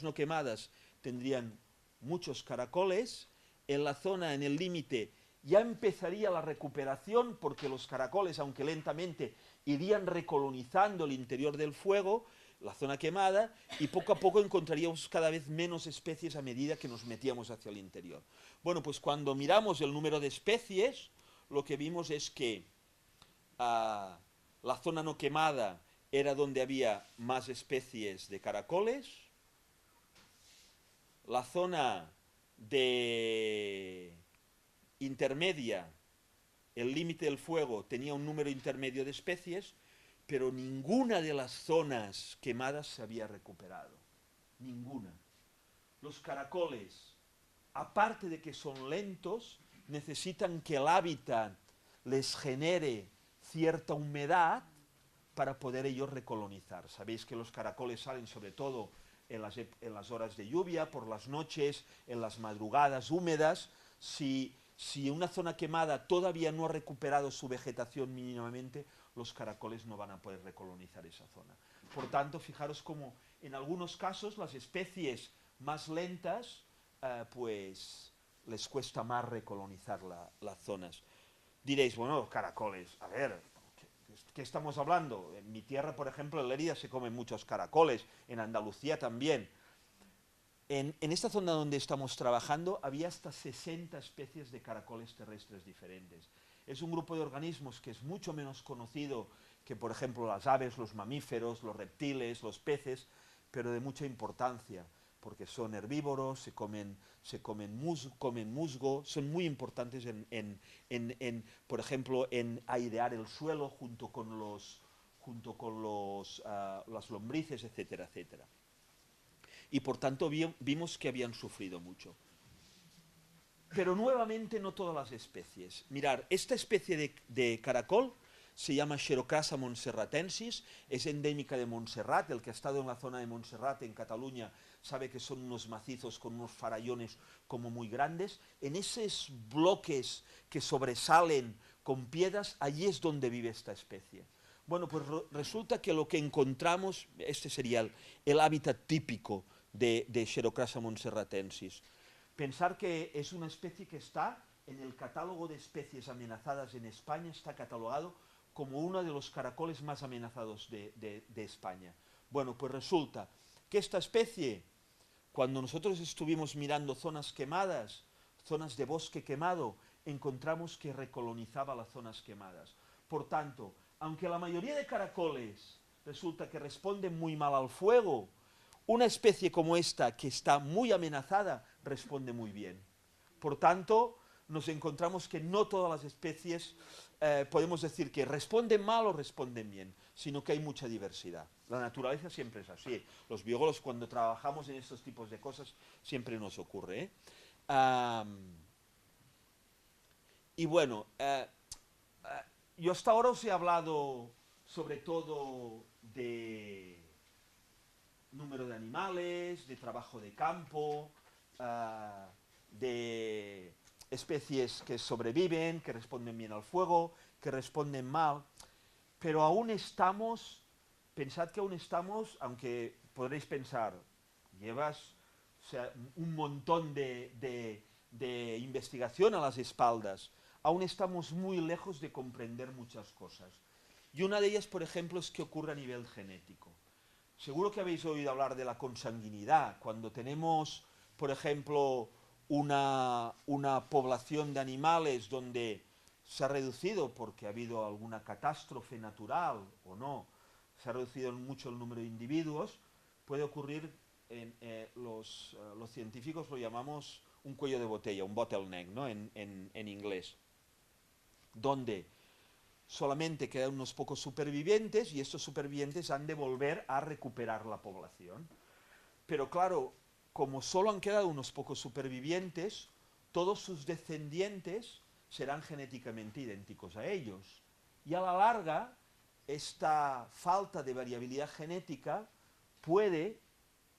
no quemadas tendrían muchos caracoles, en la zona, en el límite, ya empezaría la recuperación porque los caracoles, aunque lentamente, irían recolonizando el interior del fuego, la zona quemada, y poco a poco encontraríamos cada vez menos especies a medida que nos metíamos hacia el interior. Bueno, pues cuando miramos el número de especies, lo que vimos es que la zona no quemada era donde había más especies de caracoles, la zona de intermedia, el límite del fuego, tenía un número intermedio de especies, pero ninguna de las zonas quemadas se había recuperado. Ninguna. Los caracoles, aparte de que son lentos, necesitan que el hábitat les genere cierta humedad para poder ellos recolonizar. Sabéis que los caracoles salen sobre todo en las horas de lluvia, por las noches, en las madrugadas húmedas. Si una zona quemada todavía no ha recuperado su vegetación mínimamente, los caracoles no van a poder recolonizar esa zona. Por tanto, fijaros cómo en algunos casos las especies más lentas, pues les cuesta más recolonizar las zonas. Diréis, bueno, caracoles, a ver, ¿qué estamos hablando? En mi tierra, por ejemplo, en Lérida se comen muchos caracoles, en Andalucía también. En esta zona donde estamos trabajando había hasta 60 especies de caracoles terrestres diferentes. Es un grupo de organismos que es mucho menos conocido que, por ejemplo, las aves, los mamíferos, los reptiles, los peces, pero de mucha importancia, porque son herbívoros, comen musgo, son muy importantes por ejemplo, en airear el suelo junto con las lombrices, etcétera, etcétera. Y por tanto vimos que habían sufrido mucho. Pero nuevamente no todas las especies. Mirar, esta especie de caracol se llama Xerocrassa montserratensis, es endémica de Montserrat. El que ha estado en la zona de Montserrat, en Cataluña, sabe que son unos macizos con unos farallones como muy grandes. En esos bloques que sobresalen con piedras, allí es donde vive esta especie. Bueno, pues resulta que lo que encontramos, este sería el hábitat típico de Xerocrassa montserratensis. Pensar que es una especie que está en el catálogo de especies amenazadas en España, está catalogado como uno de los caracoles más amenazados de España. Bueno, pues resulta que esta especie, cuando nosotros estuvimos mirando zonas quemadas, zonas de bosque quemado, encontramos que recolonizaba las zonas quemadas. Por tanto, aunque la mayoría de caracoles resulta que responden muy mal al fuego, una especie como esta, que está muy amenazada, responde muy bien. Por tanto, nos encontramos que no todas las especies podemos decir que responden mal o responden bien, sino que hay mucha diversidad. La naturaleza siempre es así. Los biólogos, cuando trabajamos en estos tipos de cosas, siempre nos ocurre. Y bueno, yo hasta ahora os he hablado sobre todo de número de animales, de trabajo de campo, de especies que sobreviven, que responden bien al fuego, que responden mal, pero aún estamos, pensad que aún estamos, aunque podréis pensar, llevas un montón de investigación a las espaldas, aún estamos muy lejos de comprender muchas cosas. Y una de ellas, por ejemplo, es que ocurre a nivel genético. Seguro que habéis oído hablar de la consanguinidad. Cuando tenemos, por ejemplo, una población de animales donde se ha reducido, porque ha habido alguna catástrofe natural o no, se ha reducido mucho el número de individuos, puede ocurrir, los científicos lo llamamos un cuello de botella, un bottleneck, ¿no? en inglés, donde solamente quedan unos pocos supervivientes y estos supervivientes han de volver a recuperar la población. Pero claro, como solo han quedado unos pocos supervivientes, todos sus descendientes serán genéticamente idénticos a ellos. Y a la larga, esta falta de variabilidad genética puede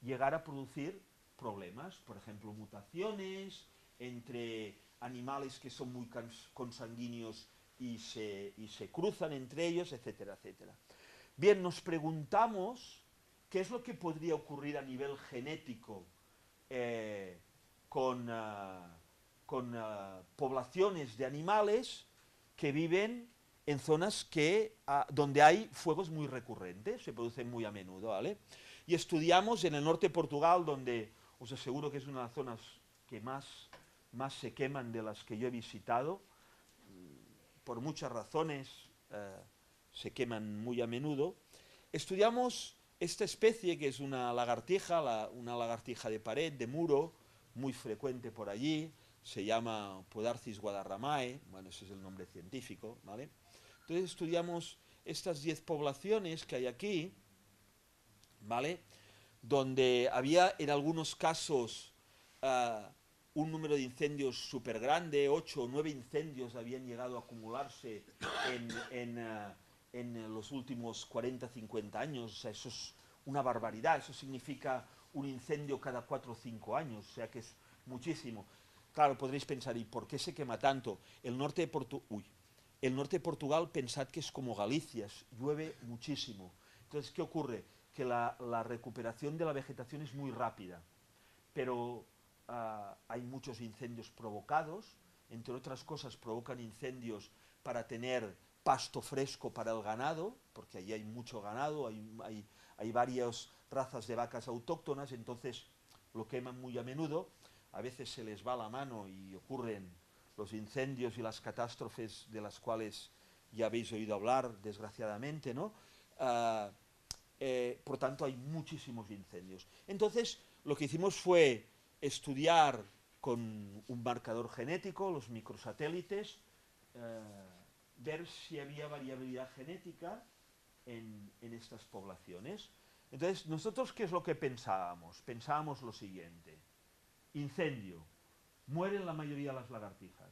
llegar a producir problemas, por ejemplo, mutaciones entre animales que son muy consanguíneos y se cruzan entre ellos, etcétera, etcétera. Bien, nos preguntamos qué es lo que podría ocurrir a nivel genético con poblaciones de animales que viven en zonas donde hay fuegos muy recurrentes, se producen muy a menudo, ¿vale? Y estudiamos en el norte de Portugal, donde os aseguro que es una de las zonas que más se queman de las que yo he visitado. Por muchas razones se queman muy a menudo. Estudiamos esta especie que es una lagartija, una lagartija de pared, de muro, muy frecuente por allí, se llama Podarcis guadarramae, bueno, ese es el nombre científico, ¿vale? Entonces estudiamos estas 10 poblaciones que hay aquí, ¿vale? Donde había en algunos casos un número de incendios súper grande, 8 o 9 incendios habían llegado a acumularse en los últimos 40, 50 años, o sea, eso es una barbaridad, eso significa un incendio cada 4 o 5 años, o sea que es muchísimo. Claro, podréis pensar, ¿y por qué se quema tanto? El norte de Portugal, pensad que es como Galicia, llueve muchísimo. Entonces, ¿qué ocurre? Que la recuperación de la vegetación es muy rápida, pero hay muchos incendios provocados, entre otras cosas provocan incendios para tener pasto fresco para el ganado, porque allí hay mucho ganado, hay varias razas de vacas autóctonas, entonces lo queman muy a menudo, a veces se les va la mano y ocurren los incendios y las catástrofes de las cuales ya habéis oído hablar, desgraciadamente, ¿no? Por tanto, hay muchísimos incendios. Entonces, lo que hicimos fue estudiar con un marcador genético, los microsatélites, ver si había variabilidad genética en estas poblaciones. Entonces, nosotros, ¿qué es lo que pensábamos? Pensábamos lo siguiente: incendio, mueren la mayoría de las lagartijas.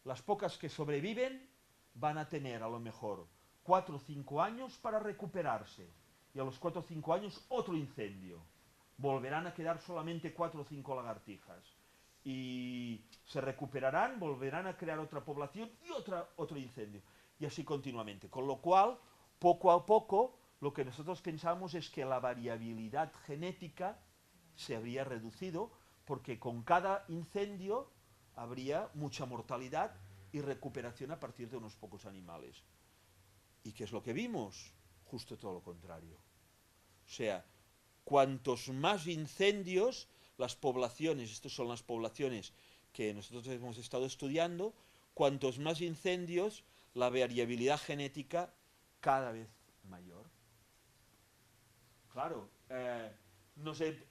Las pocas que sobreviven van a tener a lo mejor 4 o 5 años para recuperarse. Y a los 4 o 5 años otro incendio. Volverán a quedar solamente 4 o 5 lagartijas. Y se recuperarán, volverán a crear otra población y otro incendio. Y así continuamente. Con lo cual, poco a poco, lo que nosotros pensamos es que la variabilidad genética se habría reducido, porque con cada incendio habría mucha mortalidad y recuperación a partir de unos pocos animales. ¿Y qué es lo que vimos? Justo todo lo contrario. O sea, cuantos más incendios, las poblaciones, estas son las poblaciones que nosotros hemos estado estudiando, cuantos más incendios, la variabilidad genética cada vez mayor. Claro, no sé,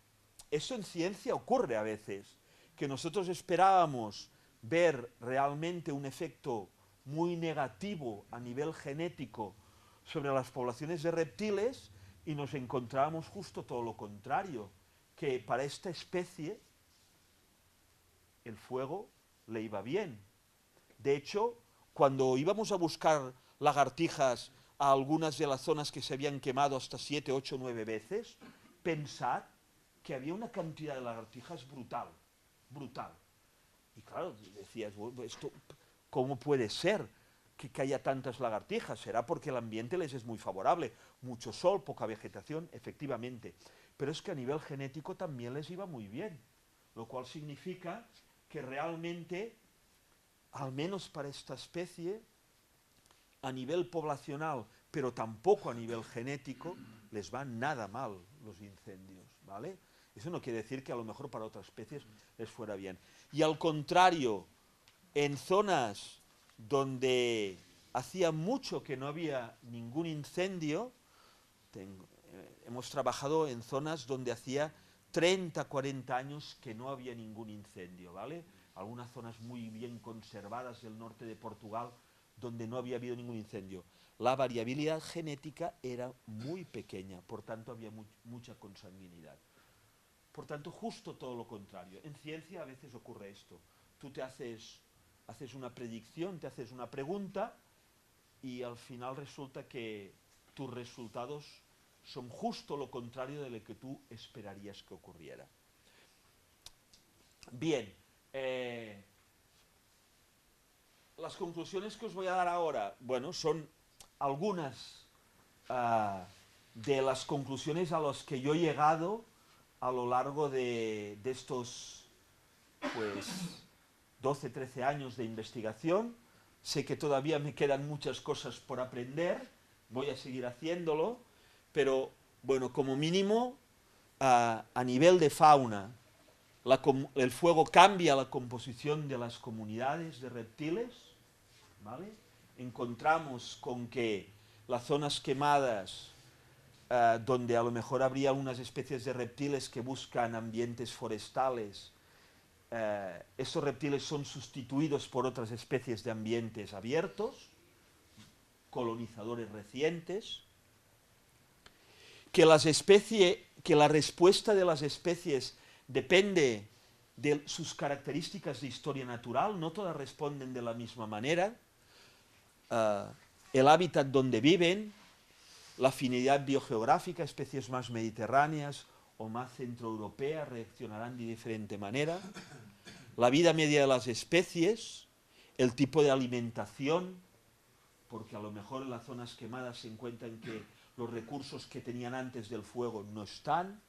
eso en ciencia ocurre a veces, que nosotros esperábamos ver realmente un efecto muy negativo a nivel genético sobre las poblaciones de reptiles y nos encontrábamos justo todo lo contrario, que para esta especie el fuego le iba bien. De hecho, cuando íbamos a buscar lagartijas a algunas de las zonas que se habían quemado hasta 7, 8, 9 veces, pensad que había una cantidad de lagartijas brutal, brutal. Y claro, decías, bueno, esto, ¿cómo puede ser que haya tantas lagartijas, será porque el ambiente les es muy favorable, mucho sol, poca vegetación, efectivamente, pero es que a nivel genético también les iba muy bien, lo cual significa que realmente, al menos para esta especie, a nivel poblacional, pero tampoco a nivel genético, les van nada mal los incendios, ¿vale? Eso no quiere decir que a lo mejor para otras especies les fuera bien. Y al contrario, en zonas donde hacía mucho que no había ningún incendio, hemos trabajado en zonas donde hacía 30, 40 años que no había ningún incendio, ¿vale? Algunas zonas muy bien conservadas del norte de Portugal, donde no había habido ningún incendio. La variabilidad genética era muy pequeña, por tanto había mucha consanguinidad. Por tanto, justo todo lo contrario. En ciencia a veces ocurre esto. Tú haces una predicción, te haces una pregunta y al final resulta que tus resultados son justo lo contrario de lo que tú esperarías que ocurriera. Bien, las conclusiones que os voy a dar ahora, bueno, son algunas de las conclusiones a las que yo he llegado a lo largo de estos, pues, 12, 13 años de investigación. Sé que todavía me quedan muchas cosas por aprender, voy a seguir haciéndolo, pero, bueno, como mínimo, a nivel de fauna, el fuego cambia la composición de las comunidades de reptiles, ¿vale? Encontramos con que las zonas quemadas, donde a lo mejor habría unas especies de reptiles que buscan ambientes forestales, estos reptiles son sustituidos por otras especies de ambientes abiertos, colonizadores recientes, que la respuesta de las especies depende de sus características de historia natural, no todas responden de la misma manera, el hábitat donde viven, la afinidad biogeográfica, especies más mediterráneas o más centroeuropeas reaccionarán de diferente manera, la vida media de las especies, el tipo de alimentación, porque a lo mejor en las zonas quemadas se encuentran que los recursos que tenían antes del fuego no están.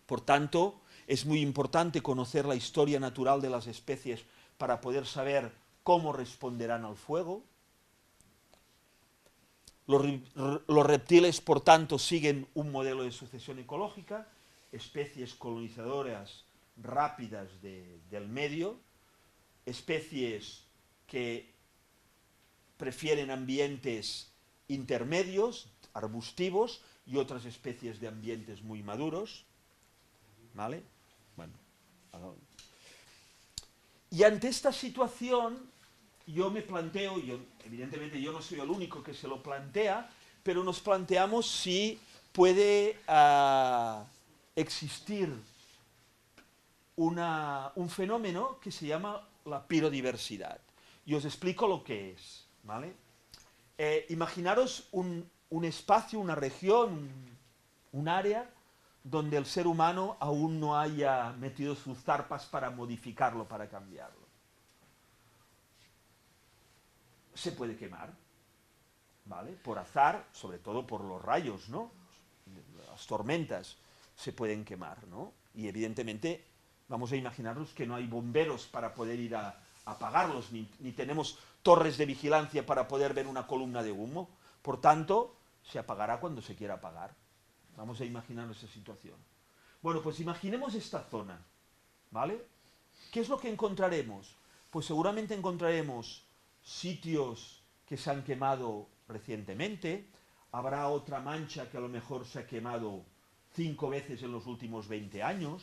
Por tanto, es muy importante conocer la historia natural de las especies para poder saber cómo responderán al fuego. Los reptiles, por tanto, siguen un modelo de sucesión ecológica, especies colonizadoras rápidas del medio, especies que prefieren ambientes intermedios, arbustivos, y otras especies de ambientes muy maduros, ¿vale? Bueno, y ante esta situación, yo me planteo, evidentemente yo no soy el único que se lo plantea, pero nos planteamos si puede existir un fenómeno que se llama la pirodiversidad. Y os explico lo que es, ¿vale? Imaginaros un espacio, una región, un área donde el ser humano aún no haya metido sus zarpas para modificarlo, para cambiarlo. Se puede quemar, ¿vale? Por azar, sobre todo por los rayos, ¿no? Las tormentas se pueden quemar, ¿no? Y evidentemente vamos a imaginarnos que no hay bomberos para poder ir a apagarlos, ni tenemos torres de vigilancia para poder ver una columna de humo. Por tanto, se apagará cuando se quiera apagar. Vamos a imaginar esa situación. Bueno, pues imaginemos esta zona, ¿vale? ¿Qué es lo que encontraremos? Pues seguramente encontraremos sitios que se han quemado recientemente, habrá otra mancha que a lo mejor se ha quemado 5 veces en los últimos 20 años,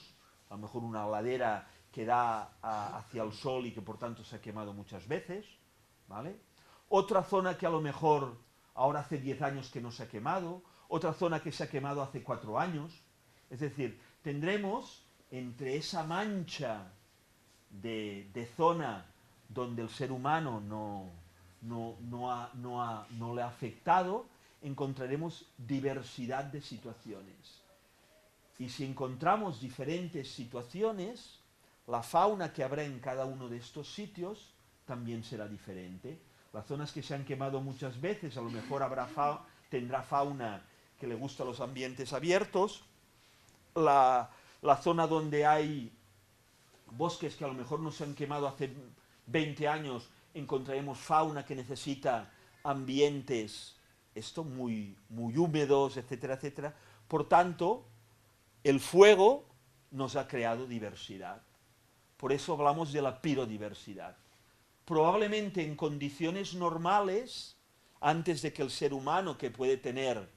a lo mejor una ladera que da hacia el sol y que por tanto se ha quemado muchas veces, ¿vale? Otra zona que a lo mejor ahora hace 10 años que no se ha quemado, otra zona que se ha quemado hace 4 años, es decir, tendremos entre esa mancha de zona donde el ser humano no le ha afectado, encontraremos diversidad de situaciones. Y si encontramos diferentes situaciones, la fauna que habrá en cada uno de estos sitios también será diferente. Las zonas que se han quemado muchas veces, a lo mejor tendrá fauna que le gusta los ambientes abiertos. La zona donde hay bosques que a lo mejor no se han quemado hace 20 años, encontraremos fauna que necesita ambientes muy húmedos, etcétera, etcétera. Por tanto, el fuego nos ha creado diversidad. Por eso hablamos de la pirodiversidad. Probablemente en condiciones normales, antes de que el ser humano, que puede tener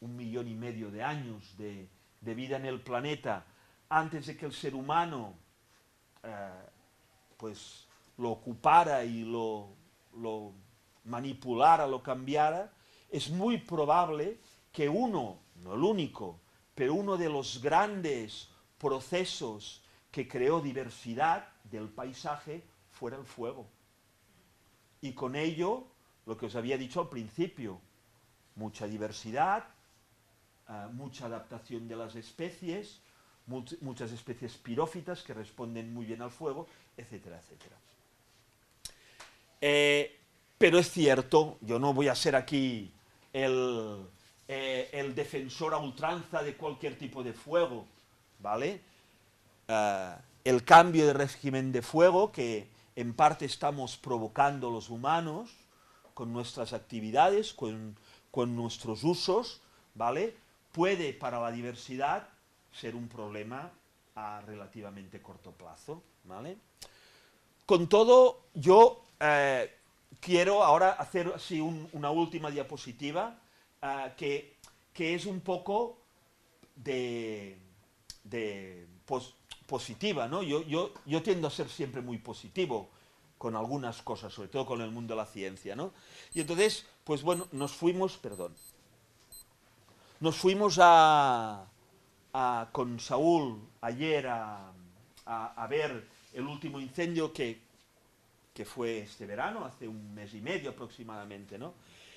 1,5 millones de años de vida en el planeta, antes de que el ser humano pues lo ocupara y lo manipulara, lo cambiara, es muy probable que uno, no el único, pero uno de los grandes procesos que creó diversidad del paisaje fuera el fuego. Y con ello, lo que os había dicho al principio, mucha diversidad, mucha adaptación de las especies, muchas especies pirófitas que responden muy bien al fuego, etcétera, etcétera. Pero es cierto, yo no voy a ser aquí el defensor a ultranza de cualquier tipo de fuego, ¿vale? El cambio de régimen de fuego que en parte estamos provocando los humanos con nuestras actividades, con nuestros usos, ¿vale? Puede para la diversidad ser un problema a relativamente corto plazo, ¿vale? Con todo, yo quiero ahora hacer así una última diapositiva que es un poco positiva, ¿no? Yo tiendo a ser siempre muy positivo con algunas cosas, sobre todo con el mundo de la ciencia, ¿no? Y entonces, pues bueno, nos fuimos con Saúl ayer a ver el último incendio que fue este verano, hace 1 mes y medio aproximadamente, ¿no?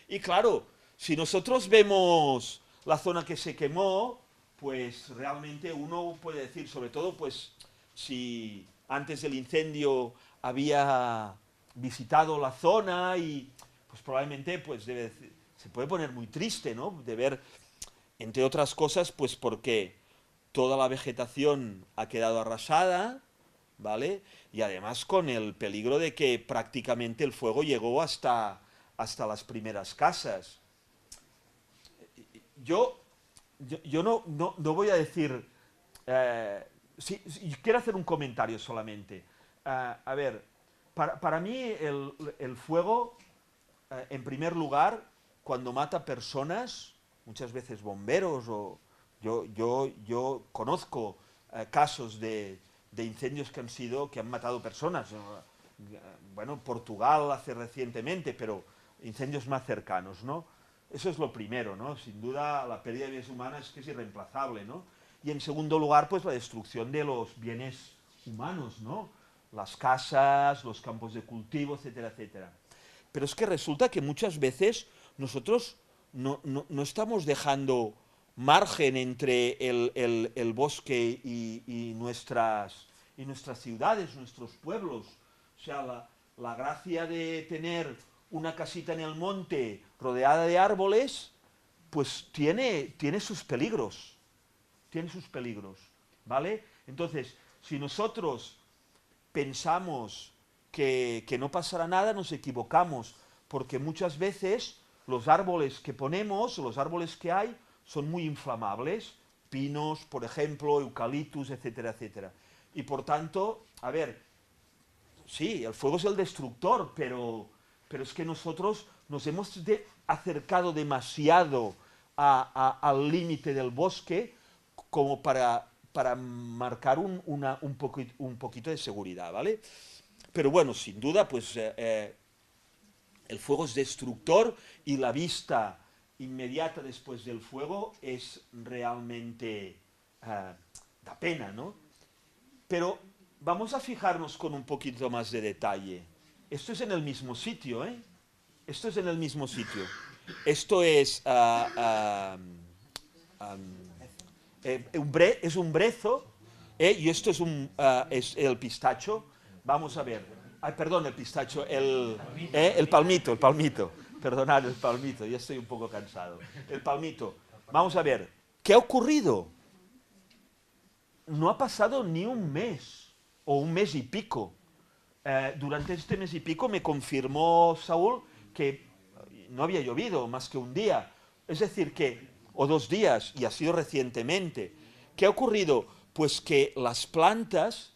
Y claro, si nosotros vemos la zona que se quemó, pues realmente uno puede decir, sobre todo, pues si antes del incendio había visitado la zona y pues probablemente pues se puede poner muy triste, ¿no? De ver, entre otras cosas, pues porque toda la vegetación ha quedado arrasada, ¿vale? Y además con el peligro de que prácticamente el fuego llegó hasta las primeras casas. Yo no voy a decir... quiero hacer un comentario solamente. A ver, para mí el fuego, en primer lugar, cuando mata personas, muchas veces bomberos, o yo conozco casos de incendios que han matado personas. Bueno, Portugal hace recientemente, pero incendios más cercanos, ¿no? Eso es lo primero, ¿no? Sin duda, la pérdida de vidas humanas es irreemplazable, ¿no? Y en segundo lugar, pues la destrucción de los bienes humanos, ¿no? Las casas, los campos de cultivo, etcétera, etcétera. Pero es que resulta que muchas veces nosotros no estamos dejando margen entre el bosque y nuestras ciudades, nuestros pueblos. O sea, la gracia de tener una casita en el monte rodeada de árboles, pues tiene sus peligros. Tiene sus peligros, ¿vale? Entonces, si nosotros pensamos que no pasará nada, nos equivocamos, porque muchas veces los árboles que ponemos, los árboles que hay, son muy inflamables, pinos, por ejemplo, eucaliptus, etcétera, etcétera. Y por tanto, a ver, sí, el fuego es el destructor, pero es que nosotros nos hemos acercado demasiado al límite del bosque como para marcar un poquito de seguridad, ¿vale? Pero bueno, sin duda, pues el fuego es destructor y la vista inmediata después del fuego es realmente da pena, ¿no? Pero vamos a fijarnos con un poquito más de detalle. Esto es en el mismo sitio, ¿eh? Esto es en el mismo sitio. Esto es un brezo, y esto es el pistacho. Vamos a ver. Ay, perdón, el pistacho, el palmito, perdonad, el palmito, ya estoy un poco cansado. El palmito. Vamos a ver, ¿qué ha ocurrido? No ha pasado ni un mes, o un mes y pico. Durante este mes y pico me confirmó Saúl que no había llovido más que un día. Es decir, o 2 días, y ha sido recientemente. ¿Qué ha ocurrido? Pues que las plantas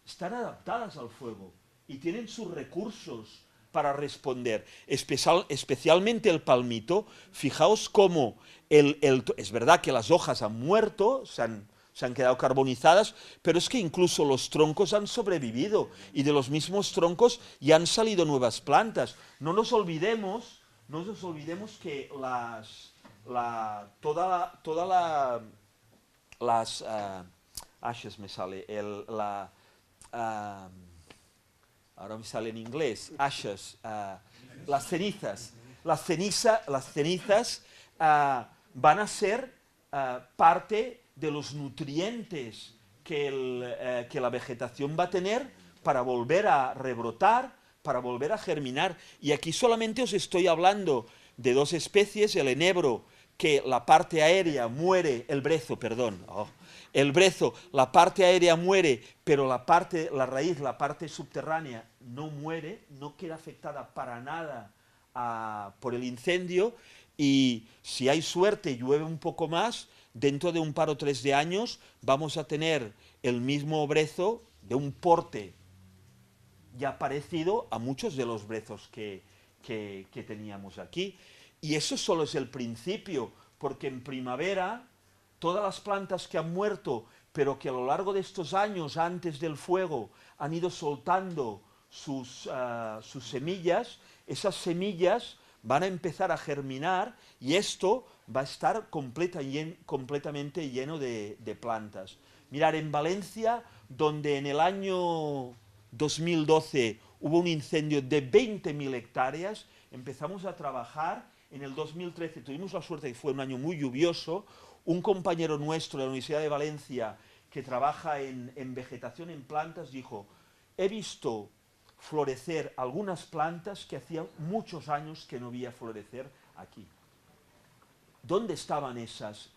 están adaptadas al fuego y tienen sus recursos para responder. Especialmente el palmito. Fijaos cómo es verdad que las hojas han muerto, se han quedado carbonizadas, pero es que incluso los troncos han sobrevivido y de los mismos troncos ya han salido nuevas plantas. No nos olvidemos que las ashes me sale, ahora me sale en inglés, ashes, las cenizas van a ser parte de los nutrientes que la vegetación va a tener para volver a rebrotar, para volver a germinar. Y aquí solamente os estoy hablando de 2 especies, el enebro, que la parte aérea muere, el brezo, perdón, el brezo, la parte aérea muere, pero la raíz, la parte subterránea no muere, no queda afectada para nada por el incendio, y si hay suerte y llueve un poco más, dentro de un par o 3 de años vamos a tener el mismo brezo de un porte ya parecido a muchos de los brezos que teníamos aquí. Y eso solo es el principio, porque en primavera todas las plantas que han muerto, pero que a lo largo de estos años antes del fuego han ido soltando sus semillas, esas semillas van a empezar a germinar y esto va a estar completamente lleno de plantas. Mirad, en Valencia, donde en el año 2012 hubo un incendio de 20.000 hectáreas, empezamos a trabajar. En el 2013 tuvimos la suerte de que fue un año muy lluvioso. Un compañero nuestro de la Universidad de Valencia que trabaja en vegetación en plantas dijo: he visto florecer algunas plantas que hacía muchos años que no veía florecer aquí. ¿Dónde estaban esas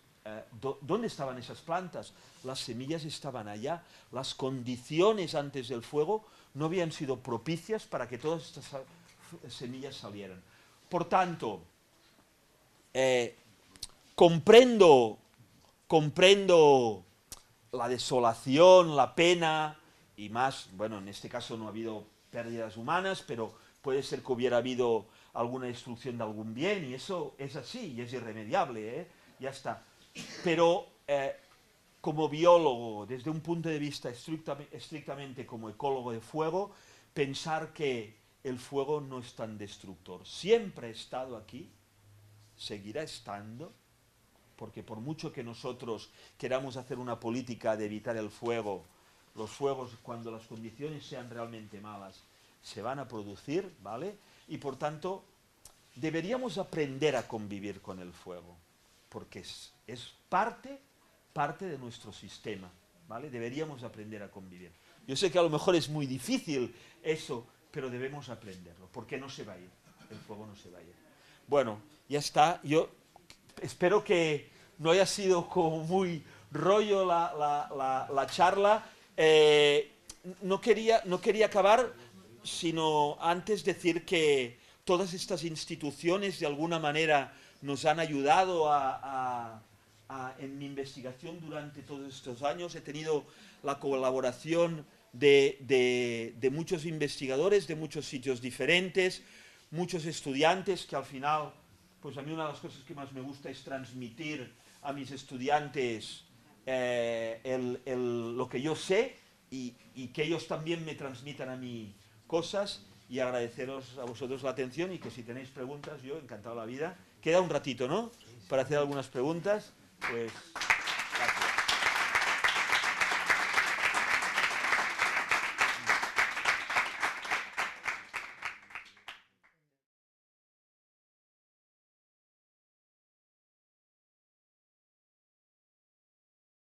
plantas? Las semillas estaban allá. Las condiciones antes del fuego no habían sido propicias para que todas estas semillas salieran. Por tanto, comprendo la desolación, la pena, y más, bueno, en este caso no ha habido pérdidas humanas, pero puede ser que hubiera habido alguna destrucción de algún bien, y eso es así, y es irremediable, ya está. Pero como biólogo, desde un punto de vista estrictamente como ecólogo de fuego, pensar que el fuego no es tan destructor. Siempre ha estado aquí, seguirá estando, porque por mucho que nosotros queramos hacer una política de evitar el fuego, los fuegos, cuando las condiciones sean realmente malas, se van a producir, ¿vale? Y por tanto, deberíamos aprender a convivir con el fuego, porque es parte de nuestro sistema, ¿vale? Deberíamos aprender a convivir. Yo sé que a lo mejor es muy difícil eso, pero debemos aprenderlo, porque no se va a ir, el fuego no se va a ir. Bueno, ya está. Yo espero que no haya sido como muy rollo la charla. No quería acabar, sino antes decir que todas estas instituciones de alguna manera nos han ayudado en mi investigación durante todos estos años. He tenido la colaboración de muchos investigadores de muchos sitios diferentes, muchos estudiantes que al final, pues a mí una de las cosas que más me gusta es transmitir a mis estudiantes lo que yo sé y que ellos también me transmitan a mí cosas, y agradeceros a vosotros la atención, y que si tenéis preguntas, yo encantado la vida. Queda un ratito, ¿no? Para hacer algunas preguntas, pues...